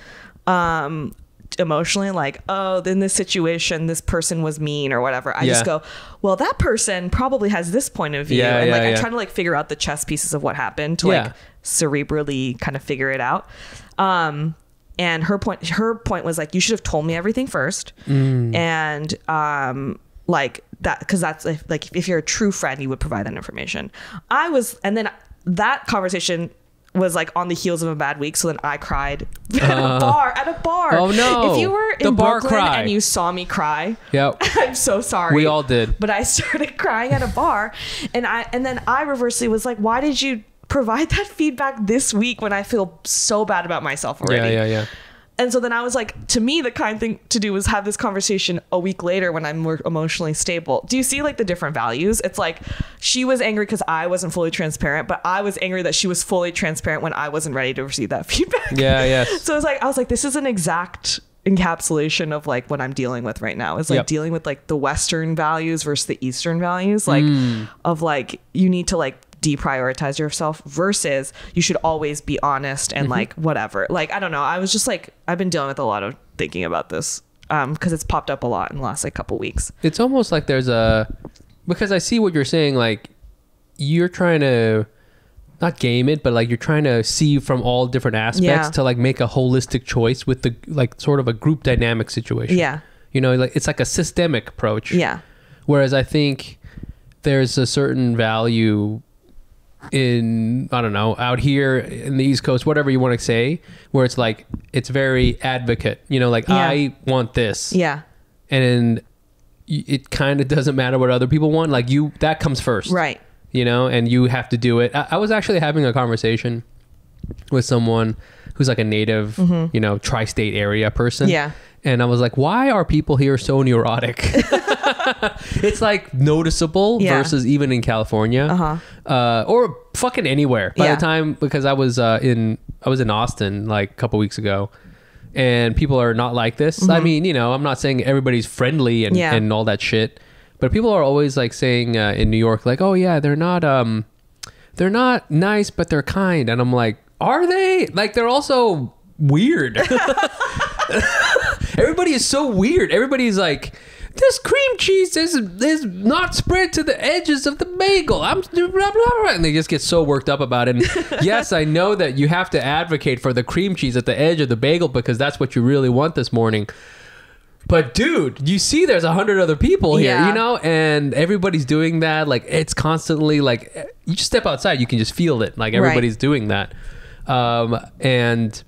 emotionally like, oh, in this situation this person was mean or whatever. I just go, well, that person probably has this point of view. And I try to like figure out the chess pieces of what happened to like cerebrally kind of figure it out. And her point was like, you should have told me everything first. And like that, because that's if you're a true friend, you would provide that information. And then that conversation was like on the heels of a bad week, so then I cried at a bar. Oh no! If you were in Brooklyn and you saw me cry, yep, I'm so sorry. We all did. But I started crying at a bar, and then I reversely was like, why did you provide that feedback this week when I feel so bad about myself already? Yeah. And so then I was like, to me, the kind thing to do was have this conversation a week later when I'm more emotionally stable. Do you see like the different values? It's like she was angry because I wasn't fully transparent, but I was angry that she was fully transparent when I wasn't ready to receive that feedback. Yeah, yes. So I was like, this is an exact encapsulation of like what I'm dealing with right now. It's like dealing with like the Western values versus the Eastern values, like of like you need to like deprioritize yourself versus you should always be honest and like whatever. Like, I don't know. I was just like, I've been dealing with a lot of thinking about this because it's popped up a lot in the last like couple weeks. It's almost like because I see what you're saying, like you're trying to not game it, but like you're trying to see from all different aspects to like make a holistic choice with the like sort of a group dynamic situation. Yeah. You know, like it's like a systemic approach. Yeah. Whereas I think there's a certain value in, I don't know, out here in the East Coast, whatever you want to say, where it's like, it's very advocate, you know, like I want this. Yeah. And it kind of doesn't matter what other people want. Like that comes first. Right. You know, and you have to do it. I was actually having a conversation with someone who's like a native, you know, tri-state area person. Yeah. And I was like, why are people here so neurotic? It's like noticeable versus even in California or fucking anywhere. By the time, because I was in Austin like a couple weeks ago, and people are not like this. I mean, you know, I'm not saying everybody's friendly and all that shit, but people are always like saying in New York, like, oh yeah, they're not nice, but they're kind. And I'm like, are they? Like, they're also weird. Everybody is so weird. Everybody's like, this cream cheese is not spread to the edges of the bagel. I'm blah, blah, blah. And they just get so worked up about it. And yes, I know that you have to advocate for the cream cheese at the edge of the bagel because that's what you really want this morning. But dude, you see there's 100 other people here, you know, and everybody's doing that. Like, it's constantly like, you just step outside, you can just feel it. Like, everybody's doing that. And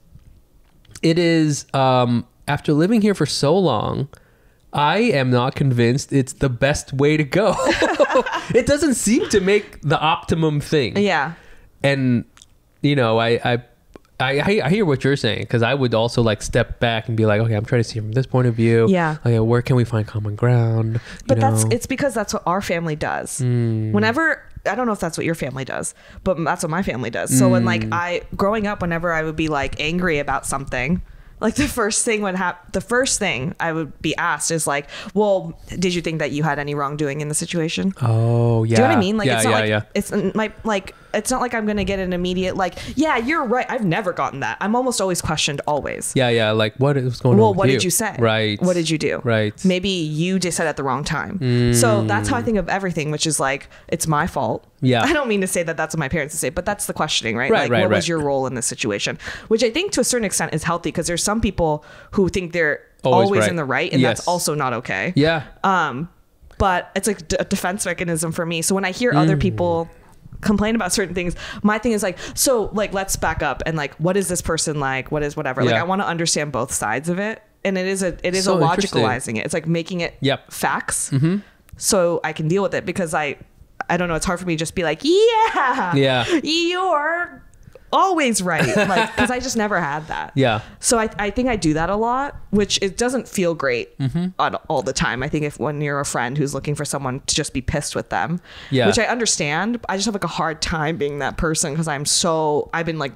it is, after living here for so long, I am not convinced it's the best way to go. It doesn't seem to make the optimum thing. Yeah. And, you know, I hear what you're saying, because I would also like step back and be like, okay, I'm trying to see from this point of view. Yeah. Okay, where can we find common ground? But it's because that's what our family does. Whenever, I don't know if that's what your family does, but that's what my family does. So when like growing up, whenever I would be like angry about something, like the first thing I would be asked is like, well, did you think that you had any wrongdoing in the situation? Oh, yeah. Do you know what I mean? Like, it's not like I'm going to get an immediate, like, yeah, you're right. I've never gotten that. I'm almost always questioned always. Yeah. Yeah. Like, what is going on? Well, what did you say? Right. What did you do? Right. Maybe you just said at the wrong time. So that's how I think of everything, which is like, it's my fault. Yeah. I don't mean to say that that's what my parents would say, but that's the questioning, right? Like, what was your role in this situation? Which I think to a certain extent is healthy, because there's some people who think they're always in the right, and that's also not okay. Yeah. But it's like a defense mechanism for me. So when I hear other people complain about certain things, my thing is like, so like, let's back up and like, what is this person like? What is whatever? Like, I want to understand both sides of it. And it is a logicalizing it. It's like making it facts so I can deal with it, because I don't know, it's hard for me to just be like, yeah, you're always right, like, because I just never had that. Yeah. So I think I do that a lot, which it doesn't feel great all the time. I think when you're a friend who's looking for someone to just be pissed with them, which I understand, I just have like a hard time being that person, because I've been like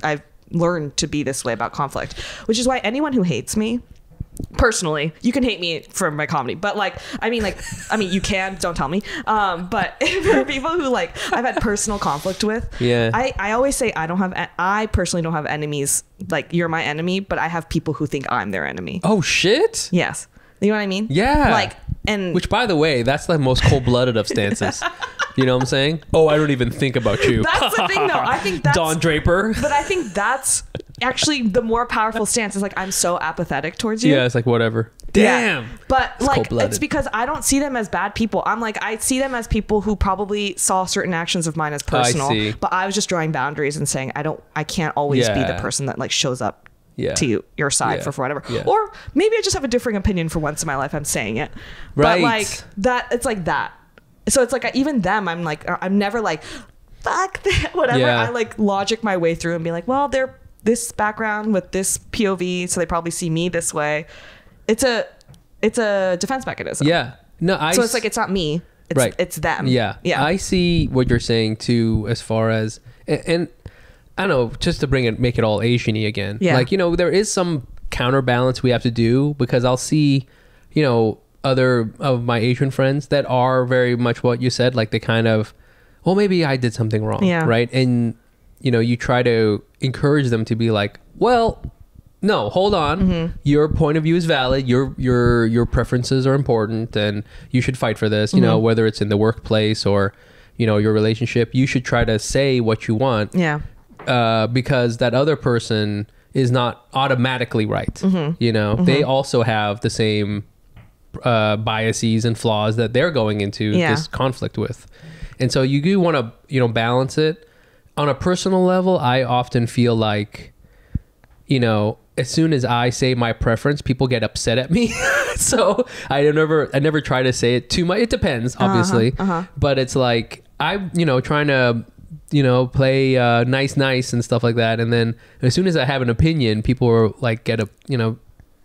I've learned to be this way about conflict, which is why anyone who hates me personally, you can hate me for my comedy, but like, I mean, you can, don't tell me. But for people who like, I've had personal conflict with, I always say I personally don't have enemies. Like, you're my enemy, but I have people who think I'm their enemy. Oh shit. Yes. You know what I mean? Yeah. Like, and which, by the way, that's the most cold-blooded of stances. You know what I'm saying? Oh, I don't even think about you. That's the thing, though. I think that's Don Draper. But I think that's actually the more powerful stance is like, I'm so apathetic towards you. Yeah, it's like whatever. Damn. Yeah. But it's like, cold-blooded. it's because I don't see them as bad people. I'm like, I see them as people who probably saw certain actions of mine as personal. see. But I was just drawing boundaries and saying, I can't always be the person that like shows up to your side for whatever. Yeah. Or maybe I just have a differing opinion for once in my life. I'm saying it. Right. But like that, it's like that. So it's like, even them, I'm like, I'm never like, fuck that, whatever. Yeah. I like logic my way through and be like, well, they're this background with this POV, so they probably see me this way. It's a defense mechanism. Yeah. No, so it's like, it's not me. It's them. Yeah. Yeah. I see what you're saying too, as far as, and I don't know, just to make it all Asian-y again. Yeah. Like, there is some counterbalance we have to do, because I'll see, other of my Asian friends that are very much what you said, like they kind of, well, maybe I did something wrong. Yeah. Right. And, you try to encourage them to be like, well, no, hold on. Mm-hmm. Your point of view is valid. Your preferences are important, and you should fight for this. Mm-hmm. Whether it's in the workplace or, your relationship, you should try to say what you want. Yeah. Because that other person is not automatically right. Mm-hmm. Mm-hmm. They also have the same biases and flaws that they're going into this conflict with. And so you do want to, balance it. On a personal level, I often feel like, as soon as I say my preference, people get upset at me. So I never try to say it too much. It depends, obviously. But it's like, I'm, trying to, play nice and stuff like that. And then as soon as I have an opinion, people are like,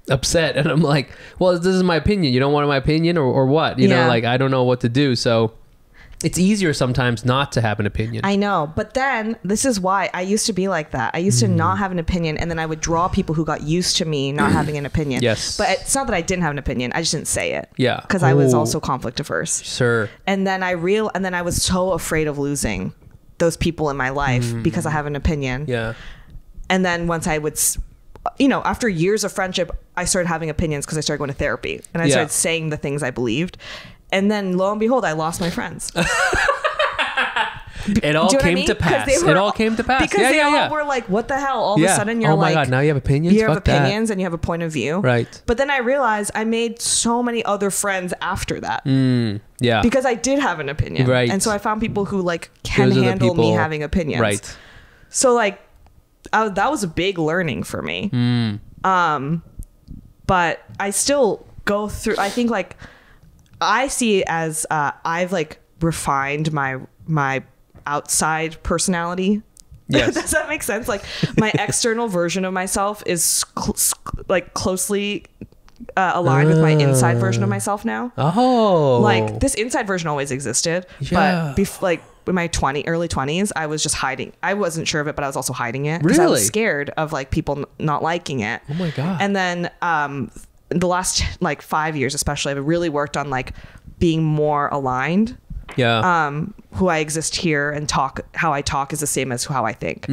upset. And I'm like, well, this is my opinion. You don't want my opinion or what? Like, I don't know what to do. So it's easier sometimes not to have an opinion. I know. But then this is why I used to be like that. I used to not have an opinion, and then I would draw people who got used to me not having an opinion. Yes. But it's not that I didn't have an opinion. I just didn't say it. Yeah. Because I was also conflict averse. Sure. And then I was so afraid of losing those people in my life because I have an opinion. Yeah. And then once I would, after years of friendship, I started having opinions because I started going to therapy, and I started saying the things I believed. And then lo and behold, I lost my friends. It all came to pass. It all came to pass. Because they all were like, what the hell? All of a sudden you're like, oh my God, now you have opinions? You have opinions and you have a point of view. Right. But then I realized I made so many other friends after that. Yeah. Because I did have an opinion. Right. And so I found people who like can handle me having opinions. Right. So like, that was a big learning for me. But I still go through, I think like, I see it as I've like refined my outside personality. Yes. Does that make sense? Like my external version of myself is closely aligned with my inside version of myself now. Oh, like this inside version always existed, but like in my early 20s, I was just hiding. I wasn't sure of it, but I was also hiding it because I was scared of like people not liking it. Oh my God. And then the last like 5 years especially, I've really worked on like being more aligned. Who I exist here and how I talk is the same as how I think.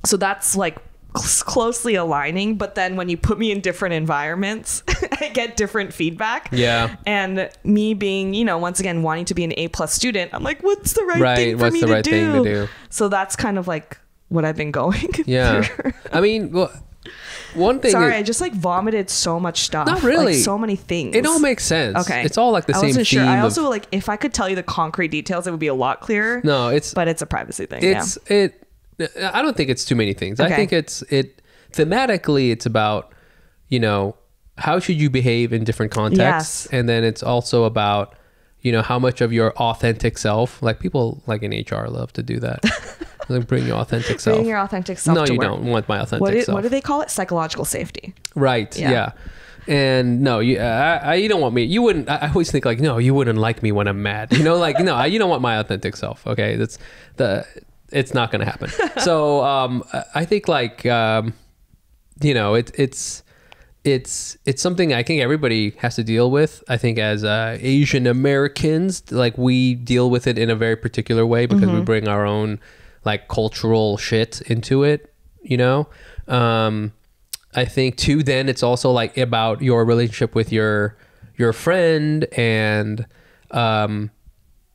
So that's like closely aligning, but then when you put me in different environments, I get different feedback. Yeah. And me being, once again, wanting to be an A+ student, I'm like, what's the right thing for me to do? So that's kind of like what I've been going through. I mean, well, one thing. Sorry, I just like vomited so much stuff. Not really. Like, so many things. It all makes sense. Okay. It's all like the same theme. I wasn't sure. I also like, if I could tell you the concrete details, it would be a lot clearer. No, but it's a privacy thing. I don't think it's too many things. Okay. I think thematically it's about, how should you behave in different contexts? Yes. And then it's also about, how much of your authentic self, like people like in HR love to do that. Like bring your authentic self. Bring your authentic self. No, to you work. don't want my authentic self. What do they call it? Psychological safety. Right. Yeah. And no, you don't want me. You wouldn't. I always think like, no, you wouldn't like me when I'm mad. Like no, you don't want my authentic self. Okay, it's not going to happen. So I think like it's something I think everybody has to deal with. I think as Asian Americans, like we deal with it in a very particular way because we bring our own like cultural shit into it. I think too, then it's also like about your relationship with your friend. And, I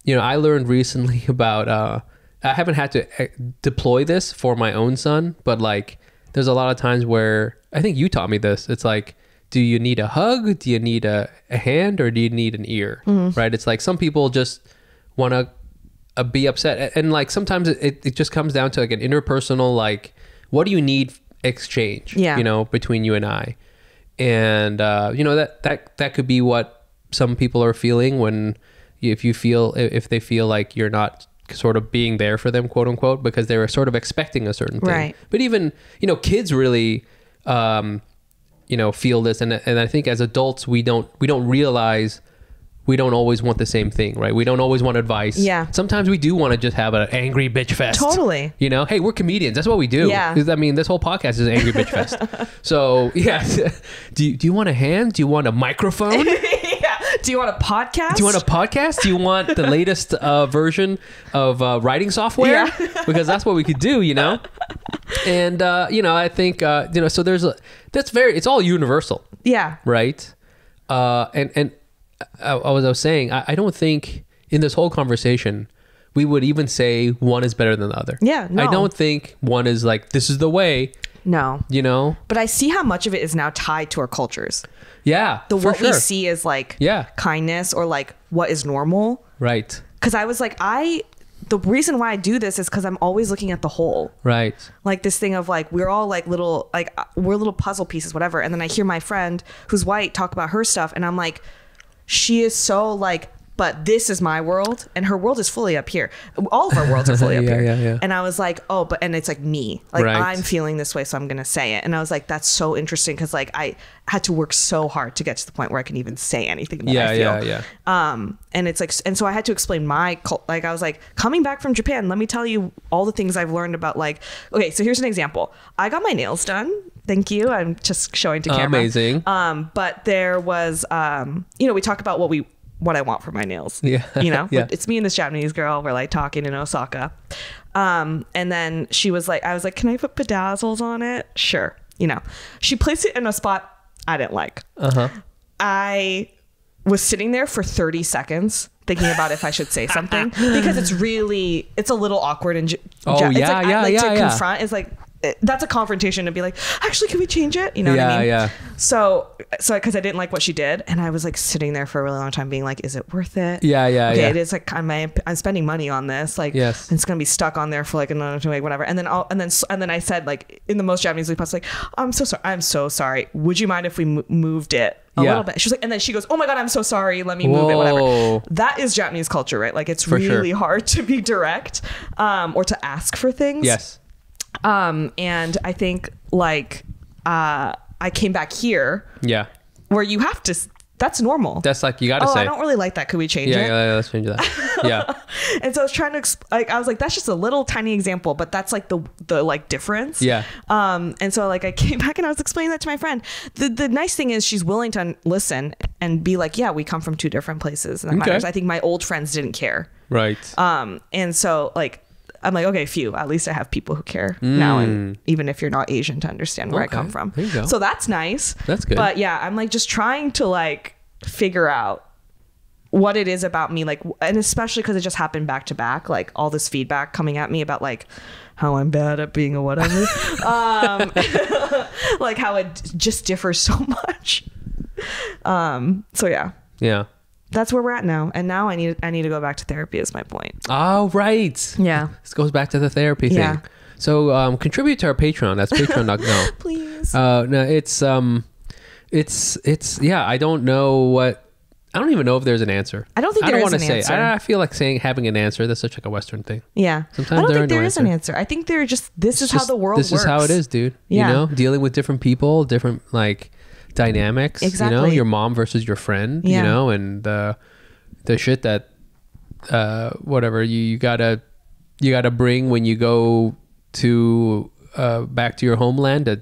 learned recently about, I haven't had to deploy this for my own son, but like there's a lot of times where I think you taught me this. It's like, do you need a hug? Do you need a hand, or do you need an ear? Right? It's like some people just want to be upset, and like sometimes it just comes down to like an interpersonal, like, what do you need exchange, you know, between you and I. And you know, that could be what some people are feeling when if they feel like you're not sort of being there for them, quote unquote, because they were sort of expecting a certain thing. Right. But even, you know, kids really you know, feel this, and I think as adults we don't realize we don't always want the same thing, right? We don't always want advice. Yeah. Sometimes we do want to just have an angry bitch fest. Totally. You know, hey, we're comedians. That's what we do. Yeah. I mean, this whole podcast is an angry bitch fest. So yeah. Do you want a hand? Do you want a microphone? Yeah. Do you want a podcast? Do you want a podcast? Do you want the latest version of writing software? Yeah. Because that's what we could do, you know? And, you know, I think, you know, so it's all universal. Yeah. Right. And I was saying, I don't think in this whole conversation we would even say one is better than the other. Yeah, no. I don't think one is like, this is the way. No. You know? But I see how much of it is now tied to our cultures. Yeah. What we see is like kindness, or like what is normal. Right. Because I was like, the reason why I do this is because I'm always looking at the whole. Right. Like this thing of like, we're all like little, like we're little puzzle pieces, whatever. And then I hear my friend who's white talk about her stuff, and I'm like, she is so like, but this is my world, and her world is fully up here. All of our worlds are fully up here. Yeah. And I was like, oh, and it's like me, like I'm feeling this way, so I'm gonna say it. And I was like, that's so interesting, because like I had to work so hard to get to the point where I can even say anything that I feel. And it's like, and so I had to explain my like, I was like, coming back from Japan, let me tell you all the things I've learned about, like, okay, so here's an example. I got my nails done. Thank you. I'm just showing to camera. Amazing. But there was, you know, we talk about what I want for my nails. Yeah. You know, it's me and this Japanese girl. We're like talking in Osaka. And then she was like, I was like, can I put bedazzles on it? Sure. You know, she placed it in a spot I didn't like. I was sitting there for 30 seconds thinking about if I should say something, because it's a little awkward. And to confront is like, that's a confrontation, to be like, actually, can we change it? You know what I mean? Yeah. So because I didn't like what she did, and I was like sitting there for a really long time being like, is it worth it? Okay, it is like, I'm spending money on this, like, yes, it's gonna be stuck on there for like another 2 weeks, whatever. And then I said, like, in the most Japanese way possible, like, I'm so sorry. Would you mind if we moved it a little bit? She's like, and then she goes, oh my God, I'm so sorry. Let me move it, whatever. That is Japanese culture, right? Like, it's really hard to be direct, or to ask for things. Yes. And I think like, I came back here. Yeah. Where you have to, that's normal. That's like, you got to say, I don't really like that. Could we change it? Yeah, let's change that. Yeah. And so I was trying to, I was like, that's just a little tiny example, but that's like the like difference. Yeah. And so like I came back and I was explaining that to my friend. The nice thing is she's willing to listen and be like, yeah, we come from two different places, and that matters. I think my old friends didn't care. Right. And so like, I'm like, okay, phew, at least I have people who care now, and even if you're not Asian, to understand where I come from. There you go. So that's nice. That's good. But yeah, I'm like just trying to like figure out what it is about me, like, and especially because it just happened back to back, like all this feedback coming at me about like how I'm bad at being a whatever, like how it just differs so much. So yeah. That's where we're at now. And now I need to go back to therapy, is my point. Oh, right. Yeah. This goes back to the therapy thing. So contribute to our Patreon. That's patreon.com. Please. No, it's I don't know I don't even know if there's an answer. I don't think there is an answer. I feel like having an answer, that's such like a Western thing. Yeah. Sometimes I don't think there is an answer. I think they're just, this is how the world works. This is how it is, dude. Yeah. You know, dealing with different people, different like dynamics. Exactly. You know, your mom versus your friend, you know, and the shit that whatever you gotta bring when you go to back to your homeland to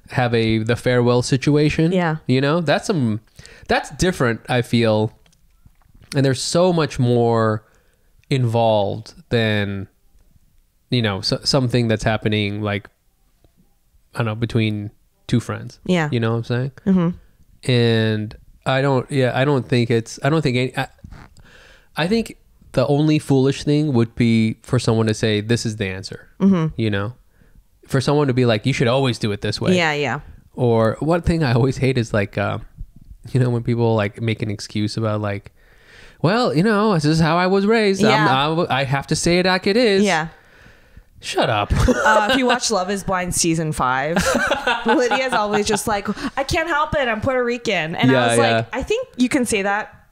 have the farewell situation. Yeah. You know, that's different, I feel. And there's so much more involved than, you know, something that's happening like, I don't know, between two friends. Yeah. You know what I'm saying? Mm-hmm. And I think the only foolish thing would be for someone to say, this is the answer, you know, for someone to be like, you should always do it this way. Yeah. Or one thing I always hate is like, you know, when people like make an excuse about like, well, you know, this is how I was raised. Yeah. I have to say it like it is. Yeah. Shut up. If you watch Love is Blind season 5, Lydia's always just like, I can't help it, I'm Puerto Rican. And I was like, I think you can say that,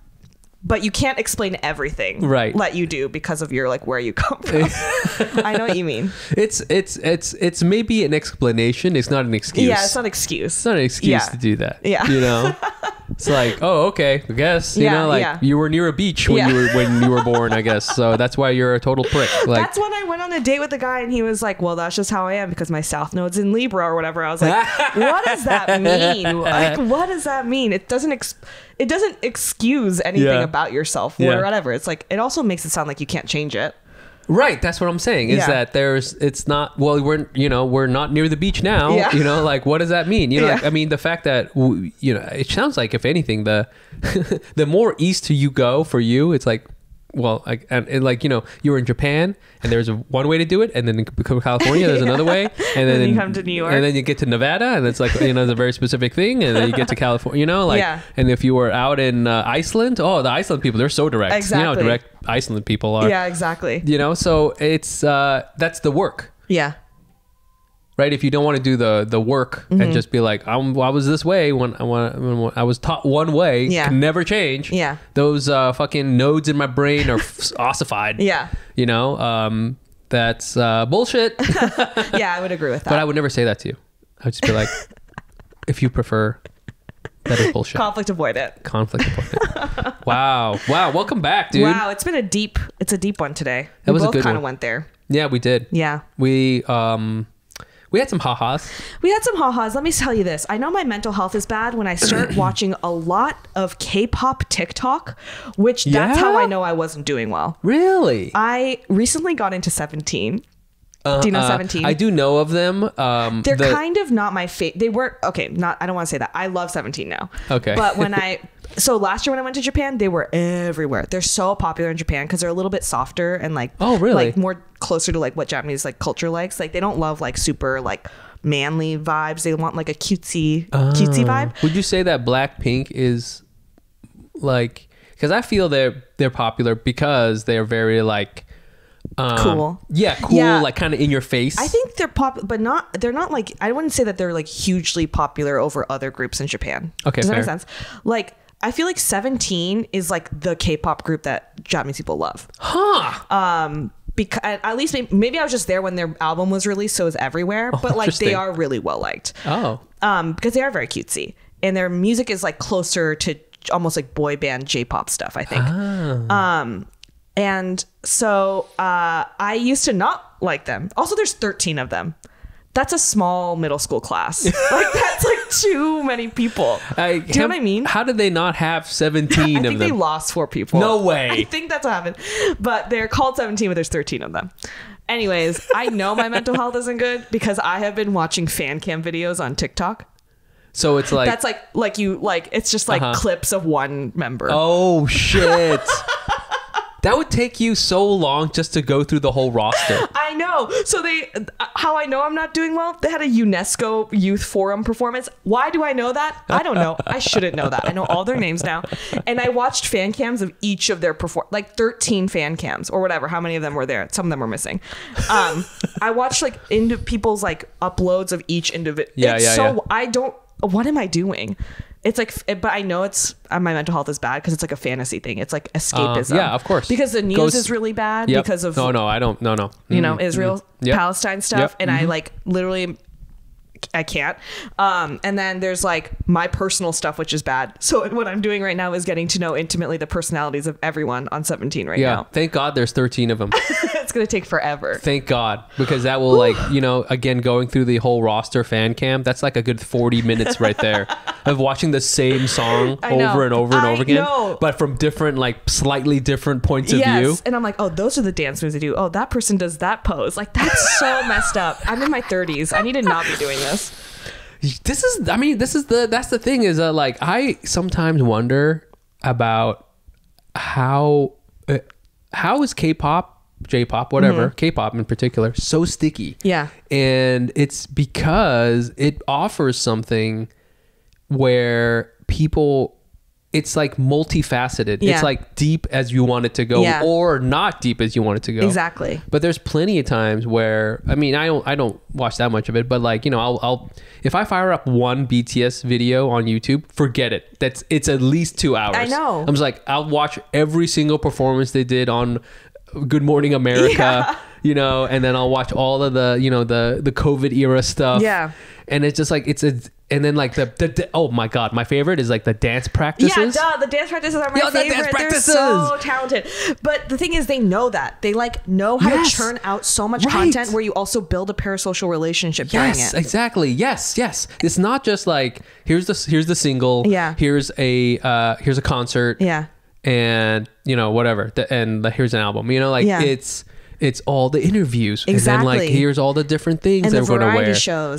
but you can't explain everything that you do because of your like where you come from. I know what you mean. It's maybe an explanation. It's not an excuse. Yeah, it's not an excuse. It's not an excuse to do that. Yeah. You know? It's like, oh, okay, I guess, you know, like you were near a beach when you were born, I guess. So that's why you're a total prick. Like, that's when I went on a date with a guy and he was like, well, that's just how I am because my South Node's in Libra or whatever. I was like, what does that mean? Like, what does that mean? It doesn't excuse anything about yourself or whatever. It's like, it also makes it sound like you can't change it. Right, that's what I'm saying. Is that it's not, well, we're not near the beach now. Yeah. You know, like what does that mean? You know, like, I mean, the fact that you know, it sounds like if anything, the the more east you go for you, it's like, well, like and like, you know, you're in Japan and there's one way to do it, and then in California there's another way, and then you come to New York, and then you get to Nevada, and it's like, you know, it's a very specific thing, and then you get to California, you know, like, and if you were out in Iceland, the Iceland people, they're so direct. Exactly. You know how direct Iceland people are. Yeah, exactly. You know, so it's that's the work. Yeah. Right. If you don't want to do the work and just be like, I was this way when I was taught one way, can never change. Yeah. Those fucking nodes in my brain are ossified. Yeah. You know, that's bullshit. Yeah, I would agree with that. But I would never say that to you. I would just be like, if you prefer, that is bullshit. Conflict avoidant. Conflict avoidant. Wow. Welcome back, dude. Wow. It's a deep one today. That was we a good both kind of one. went there. Yeah, we did. Yeah. We had some ha-has. Let me tell you this. I know my mental health is bad when I start watching a lot of K-pop TikTok, which that's how I know I wasn't doing well. Really? I recently got into 17. Do you know 17? I do know of them. They're kind of not my favorite. They were, okay, I don't want to say that. I love 17 now. Okay. But so last year when I went to Japan, they were everywhere. They're so popular in Japan because they're a little bit softer and like, oh really, like more closer to like what Japanese like culture likes. Like they don't love like super like manly vibes. They want like a cutesy vibe. Would you say that Blackpink is like, because I feel they're popular because they're very like cool. Yeah, cool. Yeah. Like kind of in your face. I think they're but they're not like, I wouldn't say that they're like hugely popular over other groups in Japan. Okay, does that fair. make sense? Like I feel like 17 is like the K-pop group that Japanese people love. Huh. Because at least maybe I was just there when their album was released, so it was everywhere. But like they are really well liked. Oh. Because they are very cutesy, and their music is like closer to almost like boy band J-pop stuff, I think. Oh. And so I used to not like them. Also, there's 13 of them. That's a small middle school class. Like that's like too many people. Do you know what I mean? How did they not have 17 of them? I think they lost 4 people. No way. I think that's what happened. But they're called 17, but there's 13 of them. Anyways, I know my mental health isn't good because I have been watching fan cam videos on TikTok. So it's like that's like you like it's just like clips of one member. Oh shit. That would take you so long just to go through the whole roster. I know. So how I know I'm not doing well, they had a UNESCO Youth Forum performance. Why do I know that? I don't know. I shouldn't know that. I know all their names now. And I watched fan cams of each of their like 13 fan cams or whatever. How many of them were there? Some of them were missing. I watched like into people's like uploads of each individual. What am I doing? It's like, but I know it's my mental health is bad because it's like a fantasy thing. It's like escapism. Yeah, of course. Because the news is really bad because of I don't. No. You know, Israel, Palestine stuff, and I like literally. I can't. And then there's like my personal stuff, which is bad. So what I'm doing right now is getting to know intimately the personalities of everyone on 17 right now. Thank God there's 13 of them. It's going to take forever. Thank God. Because that will like, you know, again, going through the whole roster fan cam, that's like a good 40 minutes right there of watching the same song over and over and over again. But from different, like slightly different points of view. And I'm like, oh, those are the dance moves they do. Oh, that person does that pose. Like that's so messed up. I'm in my 30s. I need to not be doing this. That's the thing is like I sometimes wonder about how how is K-pop, J-pop, whatever, K-pop in particular, so sticky? Yeah. And it's because it offers something where people, it's like multifaceted. Yeah. It's like deep as you want it to go, or not deep as you want it to go. Exactly. But there's plenty of times where, I mean, I don't watch that much of it, but like, you know, I'll if I fire up one BTS video on YouTube, forget it. It's at least 2 hours. I know. I'm just like, I'll watch every single performance they did on Good Morning America, you know, and then I'll watch all of the, you know, the COVID era stuff. Yeah. And it's just like, and then like the oh my God, my favorite is like the dance practices. Yeah, the dance practices are my favorite. They're so talented. But the thing is, they know that. They like know how to churn out so much content where you also build a parasocial relationship during it. Yes, exactly. Yes. It's not just like, here's the single. Yeah. Here's a concert. Yeah. And, you know, whatever. And here's an album. You know, like it's all the interviews. Exactly. And then like, here's all the different things and that we're going to wear.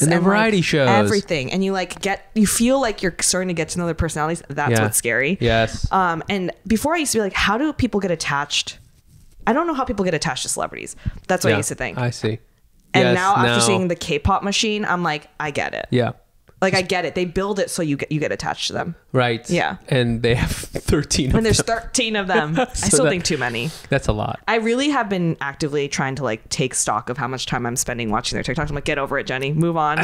And the variety shows. Everything. And you like you feel like you're starting to get to know their personalities. That's what's scary. Yes. And before I used to be like, how do people get attached? I don't know how people get attached to celebrities. That's what I used to think. I see. And now after seeing the K-pop machine, I'm like, I get it. Yeah. Like, I get it. They build it so you get attached to them. Right. Yeah. And they have 13 of them. And there's 13 of them. I still think too many. That's a lot. I really have been actively trying to like take stock of how much time I'm spending watching their TikToks. I'm like, get over it, Jenny. Move on.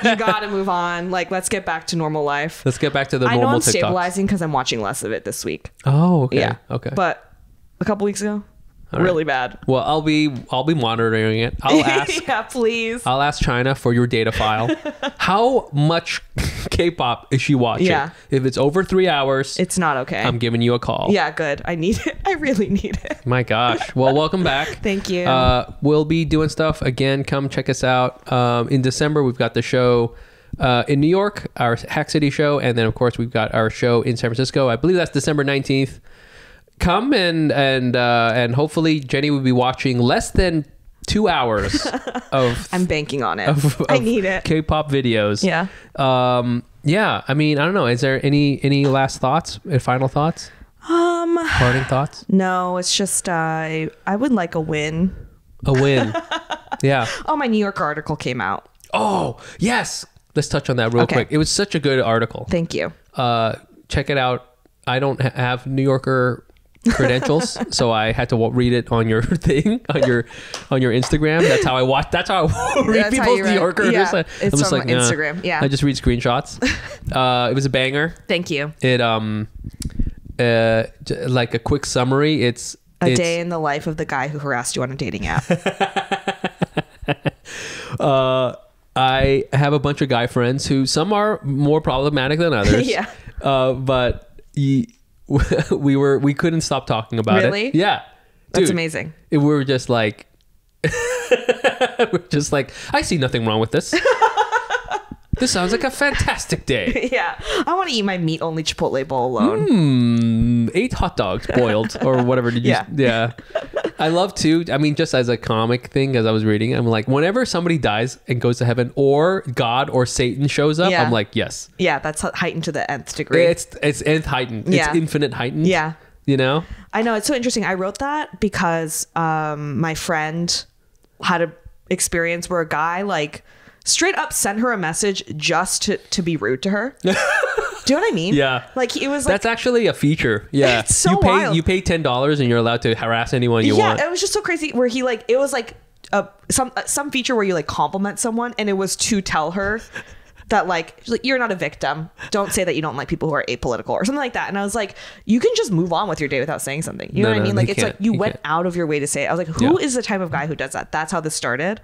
You gotta move on. Like, let's get back to normal life. Let's get back to the normal TikToks. I know I'm stabilizing because I'm watching less of it this week. Oh, okay. Yeah. Okay. But a couple weeks ago, right. Really bad. Well, I'll be monitoring it. I'll ask. Yeah, please. I'll ask China for your data file. How much K-pop is she watching? Yeah. If it's over 3 hours, it's not okay. I'm giving you a call. Yeah, good. I need it. I really need it. My gosh. Well, welcome back. Thank you. We'll be doing stuff again. Come check us out. In December, we've got the show in New York, our Hack City show, and then of course we've got our show in San Francisco. I believe that's December 19th. Come and hopefully Jenny will be watching less than 2 hours of I'm banking on it. I need it. K-pop videos. Yeah. Yeah. I mean, I don't know. Is there any last thoughts? Final thoughts? Parting thoughts? No, it's just I would like a win. A win. Yeah. Oh, my New Yorker article came out. Oh, yes. Let's touch on that real quick. It was such a good article. Thank you. Check it out. I don't have New Yorker credentials, so I had to read it on your thing, on your Instagram. That's how I watch. That's how I read people's New Yorker. Yeah, it's just from Instagram. Yeah, I just read screenshots. It was a banger. Thank you. It like a quick summary. It's a day in the life of the guy who harassed you on a dating app. I have a bunch of guy friends who some are more problematic than others. Yeah. But we couldn't stop talking about it. Really? Yeah. Dude, that's amazing. We were just like, I see nothing wrong with this. This sounds like a fantastic day. Yeah. I want to eat my meat-only Chipotle bowl alone. 8 hot dogs boiled or whatever. Did you? Yeah. I love too. I mean, just as a comic thing, as I was reading, I'm like, whenever somebody dies and goes to heaven, or God or Satan shows up, I'm like, yes. Yeah, that's heightened to the nth degree. It's nth heightened. Yeah. It's infinite heightened. Yeah. You know? I know. It's so interesting. I wrote that because my friend had an experience where a guy like straight up sent her a message just to be rude to her. Do you know what I mean? Yeah. Like it was like, that's actually a feature. Yeah. It's so wild. You pay $10 and you're allowed to harass anyone you want. Yeah, it was just so crazy where he like, it was like some feature where you like compliment someone and it was to tell her that like you're not a victim. Don't say that you don't like people who are apolitical or something like that. And I was like, you can just move on with your day without saying something. You know what I mean? Like it's like you went out of your way to say it. I was like, who is the type of guy who does that? That's how this started.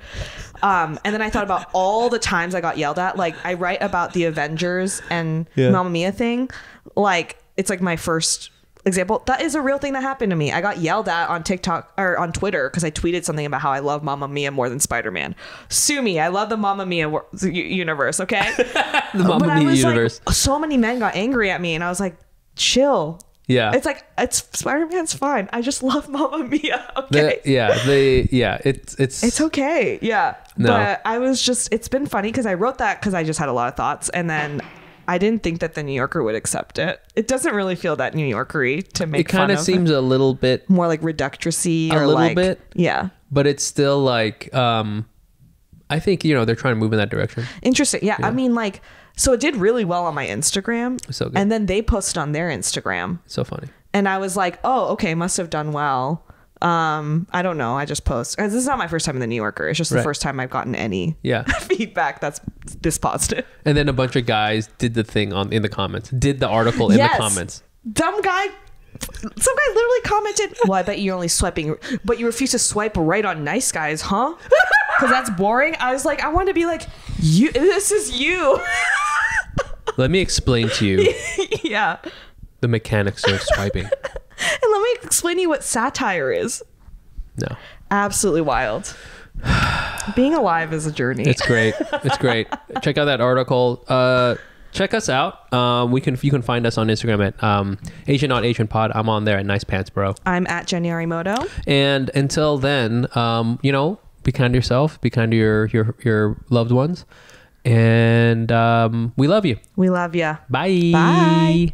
And then I thought about all the times I got yelled at. Like I write about the Avengers and Mamma Mia thing. Like it's like my first example. That is a real thing that happened to me. I got yelled at on TikTok or on Twitter because I tweeted something about how I love Mamma Mia more than Spider-Man. Sue me. I love the Mamma Mia universe. Okay. The Mamma Mia universe. Like, so many men got angry at me and I was like, chill. Yeah. It's like, it's Spider-Man's fine. I just love Mamma Mia. Okay. It's okay. Yeah. No. But I was just, it's been funny because I wrote that because I just had a lot of thoughts. And then I didn't think that the New Yorker would accept it. It doesn't really feel that New Yorker-y to make it kind of seems a little bit more like reductress-y a or little like, bit. Yeah. But it's still like, I think, you know, they're trying to move in that direction. Interesting. Yeah. I mean, like, so it did really well on my Instagram. So good. And then they posted on their Instagram. So funny. And I was like, oh, okay, must have done well. I don't know. I just post. This is not my first time in the New Yorker. It's just the first time I've gotten any feedback that's this positive. And then a bunch of guys did the thing in the comments. Did the article in the comments. Some guy literally commented, well, I bet you're only swiping, but you refuse to swipe right on nice guys, huh? Because that's boring. I was like, I want to be like, you. This is you. Let me explain to you. Yeah. The mechanics of swiping. And let me explain to you what satire is. No. Absolutely wild. Being alive is a journey. It's great. It's great. Check out that article. Check us out. You can find us on Instagram at Asian Not Asian Pod. I'm on there at Nice Pants Bro. I'm at Jenny Arimoto. And until then, you know, be kind to yourself. Be kind to your loved ones. And we love you. We love you. Bye. Bye.